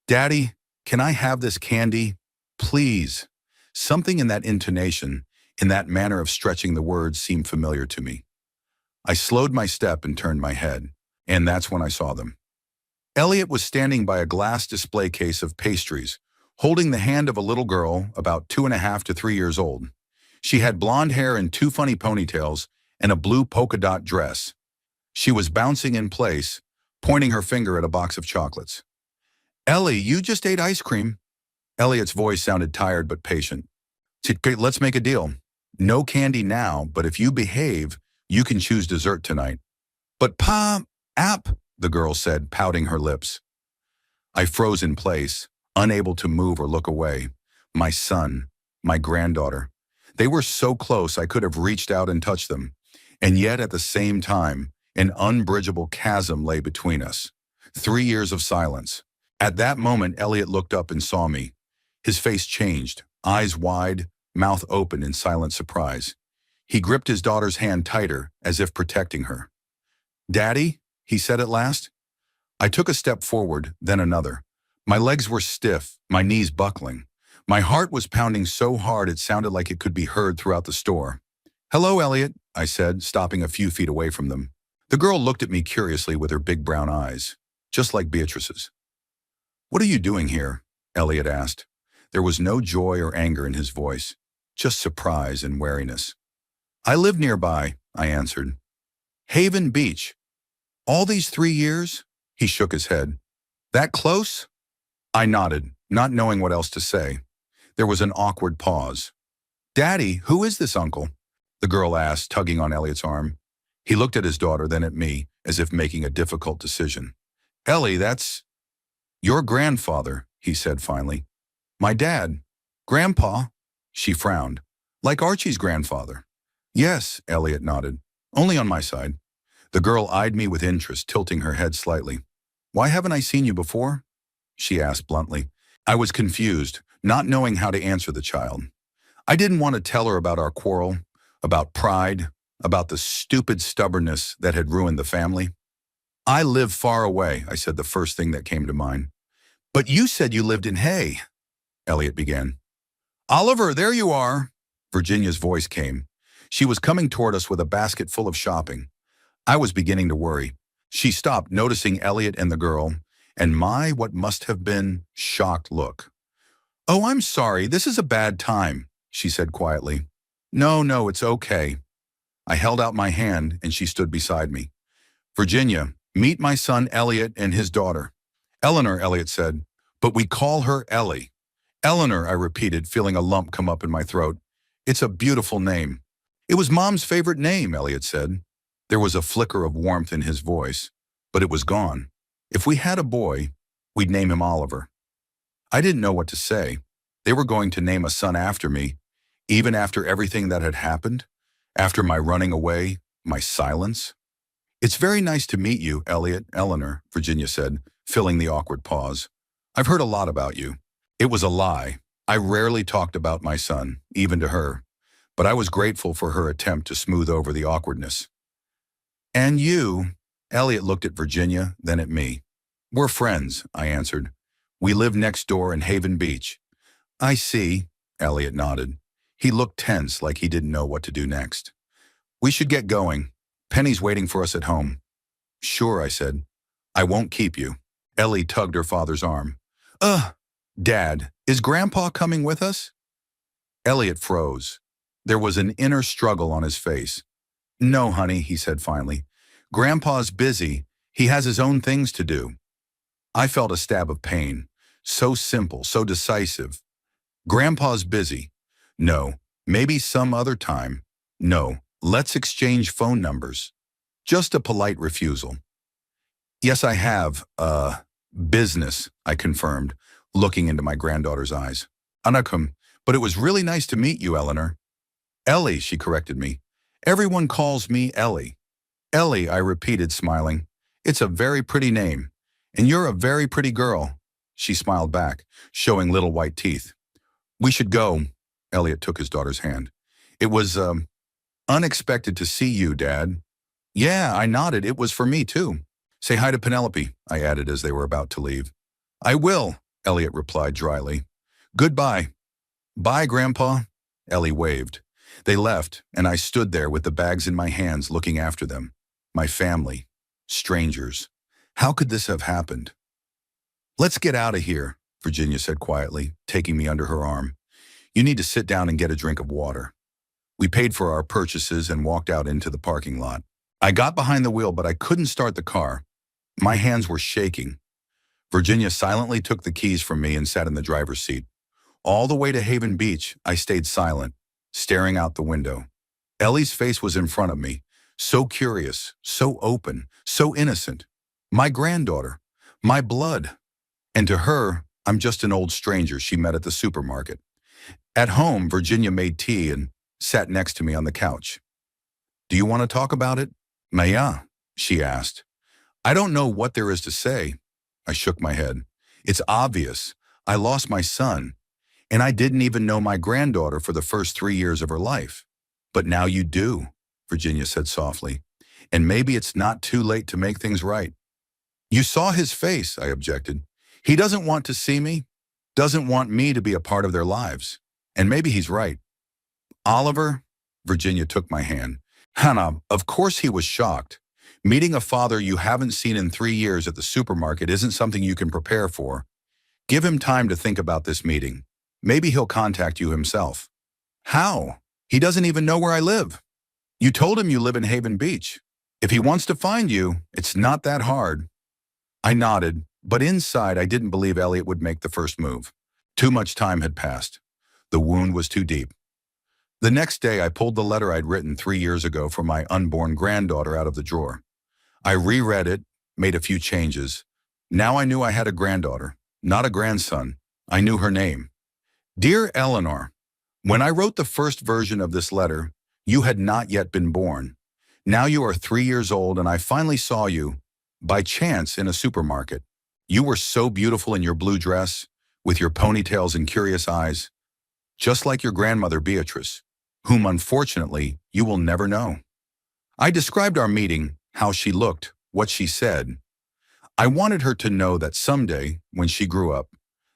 "Daddy, can I have this candy? Please." Something in that intonation, in that manner of stretching the words, seemed familiar to me. I slowed my step and turned my head, and that's when I saw them. Elliot was standing by a glass display case of pastries, holding the hand of a little girl about 2.5 to 3 years old. She had blonde hair and two funny ponytails and a blue polka dot dress. She was bouncing in place, pointing her finger at a box of chocolates. "Ellie, you just ate ice cream." Elliot's voice sounded tired but patient. "Let's make a deal. No candy now, but if you behave, you can choose dessert tonight." "But the girl said, pouting her lips. I froze in place, unable to move or look away. My son, my granddaughter. They were so close I could have reached out and touched them. And yet at the same time, an unbridgeable chasm lay between us. 3 years of silence. At that moment, Elliot looked up and saw me. His face changed, eyes wide, mouth open in silent surprise. He gripped his daughter's hand tighter, as if protecting her. "Daddy?" he said at last. I took a step forward, then another. My legs were stiff, my knees buckling. My heart was pounding so hard it sounded like it could be heard throughout the store. "Hello, Elliot," I said, stopping a few feet away from them. The girl looked at me curiously with her big brown eyes, just like Beatrice's. "What are you doing here?" Elliot asked. There was no joy or anger in his voice, just surprise and wariness. "I live nearby," I answered. "Haven Beach. All these 3 years?" He shook his head. "That close?" I nodded, not knowing what else to say. There was an awkward pause. "Daddy, who is this uncle?" the girl asked, tugging on Elliot's arm. He looked at his daughter, then at me, as if making a difficult decision. "Ellie, that's your grandfather," he said finally. "My dad. Grandpa?" She frowned. "Like Archie's grandfather." "Yes," Elliot nodded. "Only on my side." The girl eyed me with interest, tilting her head slightly. "Why haven't I seen you before?" she asked bluntly. I was confused, not knowing how to answer the child. I didn't want to tell her about our quarrel, about pride, about the stupid stubbornness that had ruined the family. "I live far away," I said the first thing that came to mind. "But you said you lived in Hay," Elliot began. "Oliver, there you are!" Virginia's voice came. She was coming toward us with a basket full of shopping. I was beginning to worry. She stopped, noticing Elliot and the girl, and what must have been, shocked look. "Oh, I'm sorry, this is a bad time," she said quietly. No, it's okay." I held out my hand, and she stood beside me. "Virginia, meet my son Elliot and his daughter." "Eleanor," Elliot said, "but we call her Ellie." "Eleanor," I repeated, feeling a lump come up in my throat. "It's a beautiful name." "It was Mom's favorite name," Elliot said. There was a flicker of warmth in his voice, but it was gone. If we had a boy, we'd name him Oliver. I didn't know what to say. They were going to name a son after me, even after everything that had happened, after my running away, my silence. "It's very nice to meet you, Elliot, Eleanor," Virginia said, filling the awkward pause. "I've heard a lot about you." It was a lie. I rarely talked about my son, even to her, but I was grateful for her attempt to smooth over the awkwardness. "And you?" Elliot looked at Virginia, then at me. "We're friends," I answered. "We live next door in Haven Beach." "I see," Elliot nodded. He looked tense, like he didn't know what to do next. "We should get going. Penny's waiting for us at home." "Sure," I said. "I won't keep you." Ellie tugged her father's arm. Dad, is Grandpa coming with us?" Elliot froze. There was an inner struggle on his face. "No, honey," he said finally. "Grandpa's busy. He has his own things to do." I felt a stab of pain. So simple, so decisive. "Grandpa's busy. No, maybe some other time. No, let's exchange phone numbers." Just a polite refusal. "Yes, I have, business," I confirmed, looking into my granddaughter's eyes. "Anakum, but it was really nice to meet you, Eleanor." "Ellie," she corrected me. "Everyone calls me Ellie." "Ellie," I repeated, smiling. "It's a very pretty name. And you're a very pretty girl." She smiled back, showing little white teeth. "We should go." Elliot took his daughter's hand. "It was, unexpected to see you, Dad." "Yeah," I nodded. "It was for me, too." "Say hi to Penelope," I added as they were about to leave. "I will," Elliot replied dryly. "Goodbye." "Bye, Grandpa." Ellie waved. They left, and I stood there with the bags in my hands looking after them. My family. Strangers. How could this have happened? "Let's get out of here," Virginia said quietly, taking me under her arm. You need to sit down and get a drink of water. We paid for our purchases and walked out into the parking lot. I got behind the wheel, but I couldn't start the car. My hands were shaking. Virginia silently took the keys from me and sat in the driver's seat. All the way to Haven Beach, I stayed silent, staring out the window. Ellie's face was in front of me, so curious, so open, so innocent. My granddaughter, my blood. And to her, I'm just an old stranger she met at the supermarket. At home, Virginia made tea and sat next to me on the couch. Do you want to talk about it? Maya, she asked. I don't know what there is to say. I shook my head. It's obvious. I lost my son, and I didn't even know my granddaughter for the first 3 years of her life. But now you do, Virginia said softly, and maybe it's not too late to make things right. You saw his face, I objected. He doesn't want to see me, doesn't want me to be a part of their lives. And maybe he's right. Oliver, Virginia took my hand. Hannah, of course he was shocked. Meeting a father you haven't seen in 3 years at the supermarket isn't something you can prepare for. Give him time to think about this meeting. Maybe he'll contact you himself. How? He doesn't even know where I live. You told him you live in Haven Beach. If he wants to find you, it's not that hard. I nodded, but inside I didn't believe Elliot would make the first move. Too much time had passed. The wound was too deep. The next day I pulled the letter I'd written 3 years ago for my unborn granddaughter out of the drawer. I reread it, made a few changes. Now I knew I had a granddaughter, not a grandson. I knew her name. Dear Eleanor, when I wrote the first version of this letter, you had not yet been born. Now you are 3 years old and I finally saw you, by chance, in a supermarket. You were so beautiful in your blue dress, with your ponytails and curious eyes, just like your grandmother Beatrice, whom unfortunately you will never know. I described our meeting, how she looked, what she said. I wanted her to know that someday, when she grew up,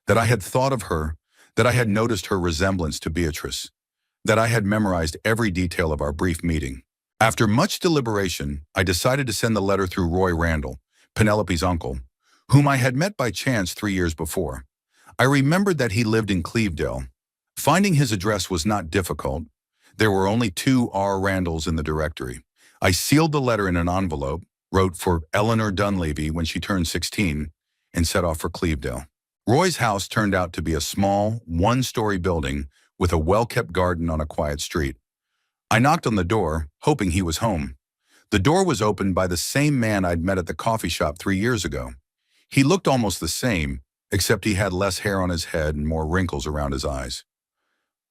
that I had thought of her, that I had noticed her resemblance to Beatrice, that I had memorized every detail of our brief meeting. After much deliberation, I decided to send the letter through Roy Randall, Penelope's uncle, whom I had met by chance 3 years before. I remembered that he lived in Clevedale. Finding his address was not difficult. There were only 2 R. Randalls in the directory. I sealed the letter in an envelope, wrote for Eleanor Dunleavy when she turned 16, and set off for Clevedale. Roy's house turned out to be a small, 1-story building with a well-kept garden on a quiet street. I knocked on the door, hoping he was home. The door was opened by the same man I'd met at the coffee shop 3 years ago. He looked almost the same, except he had less hair on his head and more wrinkles around his eyes.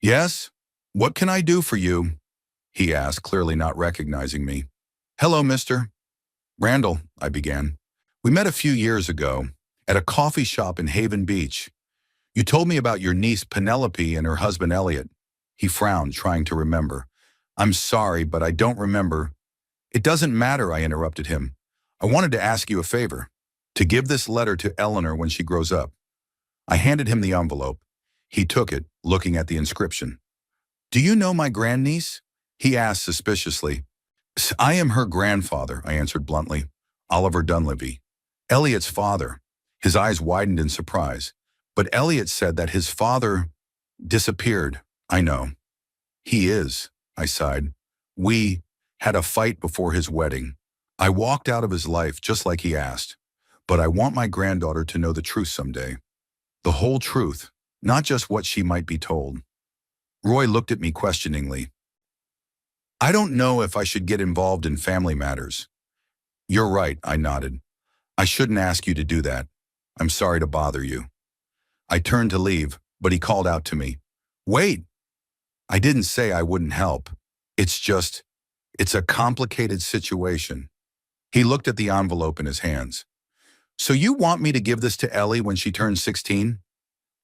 Yes? What can I do for you? He asked, clearly not recognizing me. Hello, Mr. Randall, I began. We met a few years ago at a coffee shop in Haven Beach. You told me about your niece Penelope and her husband Elliot. He frowned, trying to remember. I'm sorry, but I don't remember. It doesn't matter, I interrupted him. I wanted to ask you a favor. To give this letter to Eleanor when she grows up. I handed him the envelope. He took it, looking at the inscription. Do you know my grandniece? He asked suspiciously. I am her grandfather, I answered bluntly. Oliver Dunleavy. Elliot's father. His eyes widened in surprise. But Elliot said that his father disappeared. I know. He is, I sighed. We had a fight before his wedding. I walked out of his life just like he asked. But I want my granddaughter to know the truth someday. The whole truth, not just what she might be told. Roy looked at me questioningly. I don't know if I should get involved in family matters. You're right, I nodded. I shouldn't ask you to do that. I'm sorry to bother you. I turned to leave, but he called out to me. Wait! I didn't say I wouldn't help. It's a complicated situation. He looked at the envelope in his hands. So you want me to give this to Ellie when she turns 16?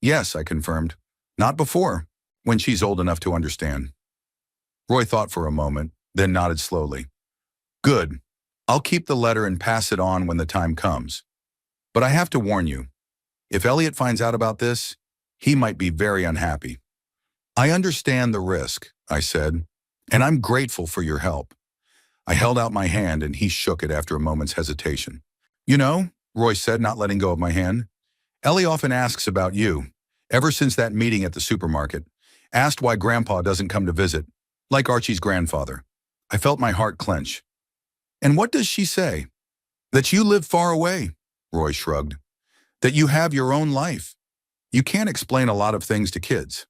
Yes, I confirmed. Not before, when she's old enough to understand. Roy thought for a moment, then nodded slowly. Good. I'll keep the letter and pass it on when the time comes. But I have to warn you, if Elliot finds out about this, he might be very unhappy. I understand the risk, I said, and I'm grateful for your help. I held out my hand and he shook it after a moment's hesitation. You know, Roy said, not letting go of my hand, Ellie often asks about you, ever since that meeting at the supermarket. Asked why Grandpa doesn't come to visit, like Archie's grandfather. I felt my heart clench. And what does she say? That you live far away, Roy shrugged. That you have your own life. You can't explain a lot of things to kids.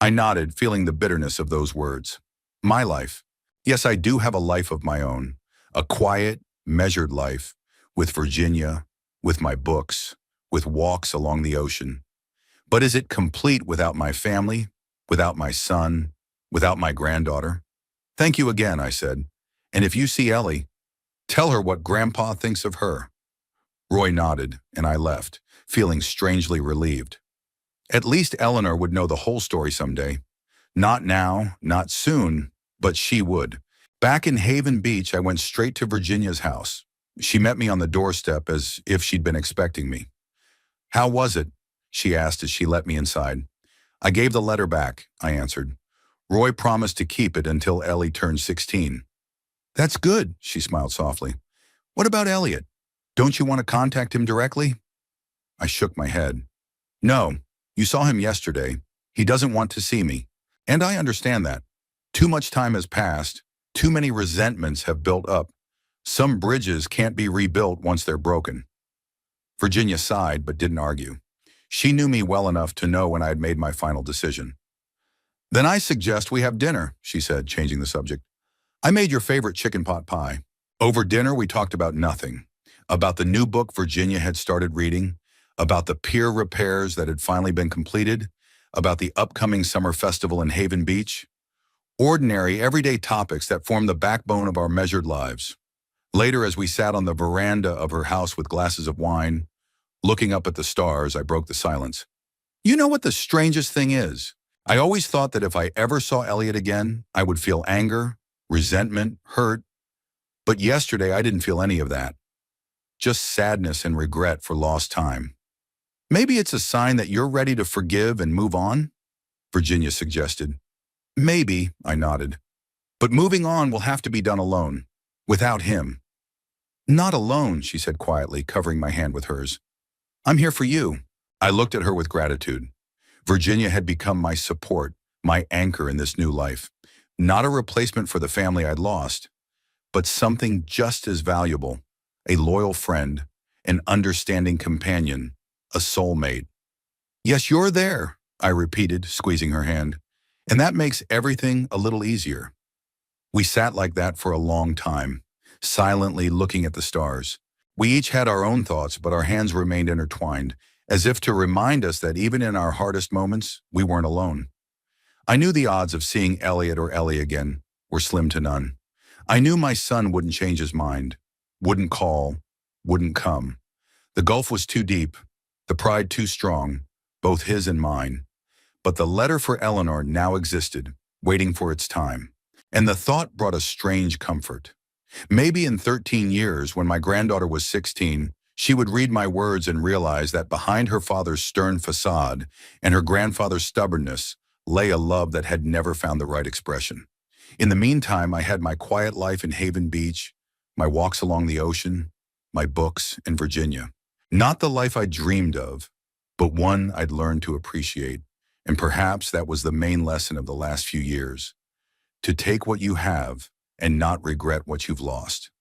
I nodded, feeling the bitterness of those words. My life. Yes, I do have a life of my own. A quiet, measured life, with Virginia, with my books, with walks along the ocean. But is it complete without my family, without my son, without my granddaughter? Thank you again, I said. And if you see Ellie, tell her what Grandpa thinks of her. Roy nodded, and I left, feeling strangely relieved. At least Eleanor would know the whole story someday. Not now, not soon, but she would. Back in Haven Beach, I went straight to Virginia's house. She met me on the doorstep as if she'd been expecting me. How was it? She asked as she let me inside. I gave the letter back, I answered. Roy promised to keep it until Ellie turned 16. That's good, she smiled softly. What about Elliot? Don't you want to contact him directly? I shook my head. No, you saw him yesterday. He doesn't want to see me. And I understand that. Too much time has passed. Too many resentments have built up. Some bridges can't be rebuilt once they're broken. Virginia sighed but didn't argue. She knew me well enough to know when I had made my final decision. Then I suggest we have dinner, she said, changing the subject. I made your favorite chicken pot pie. Over dinner, we talked about nothing. About the new book Virginia had started reading, about the pier repairs that had finally been completed, about the upcoming summer festival in Haven Beach. Ordinary, everyday topics that form the backbone of our measured lives. Later, as we sat on the veranda of her house with glasses of wine, looking up at the stars, I broke the silence. You know what the strangest thing is? I always thought that if I ever saw Elliot again, I would feel anger, resentment, hurt. But yesterday, I didn't feel any of that. Just sadness and regret for lost time. Maybe it's a sign that you're ready to forgive and move on, Virginia suggested. Maybe, I nodded. But moving on will have to be done alone, without him. Not alone, she said quietly, covering my hand with hers. I'm here for you. I looked at her with gratitude. Virginia had become my support, my anchor in this new life. Not a replacement for the family I'd lost, but something just as valuable, a loyal friend, an understanding companion, a soulmate. Yes, you're there, I repeated, squeezing her hand. And that makes everything a little easier. We sat like that for a long time, silently looking at the stars. We each had our own thoughts, but our hands remained intertwined, as if to remind us that even in our hardest moments, we weren't alone. I knew the odds of seeing Elliot or Ellie again were slim to none. I knew my son wouldn't change his mind, wouldn't call, wouldn't come. The gulf was too deep, the pride too strong, both his and mine. But the letter for Eleanor now existed, waiting for its time. And the thought brought a strange comfort. Maybe in 13 years, when my granddaughter was 16, she would read my words and realize that behind her father's stern facade and her grandfather's stubbornness lay a love that had never found the right expression. In the meantime, I had my quiet life in Haven Beach, my walks along the ocean, my books in Virginia. Not the life I dreamed of, but one I'd learned to appreciate. And perhaps that was the main lesson of the last few years. To take what you have and not regret what you've lost.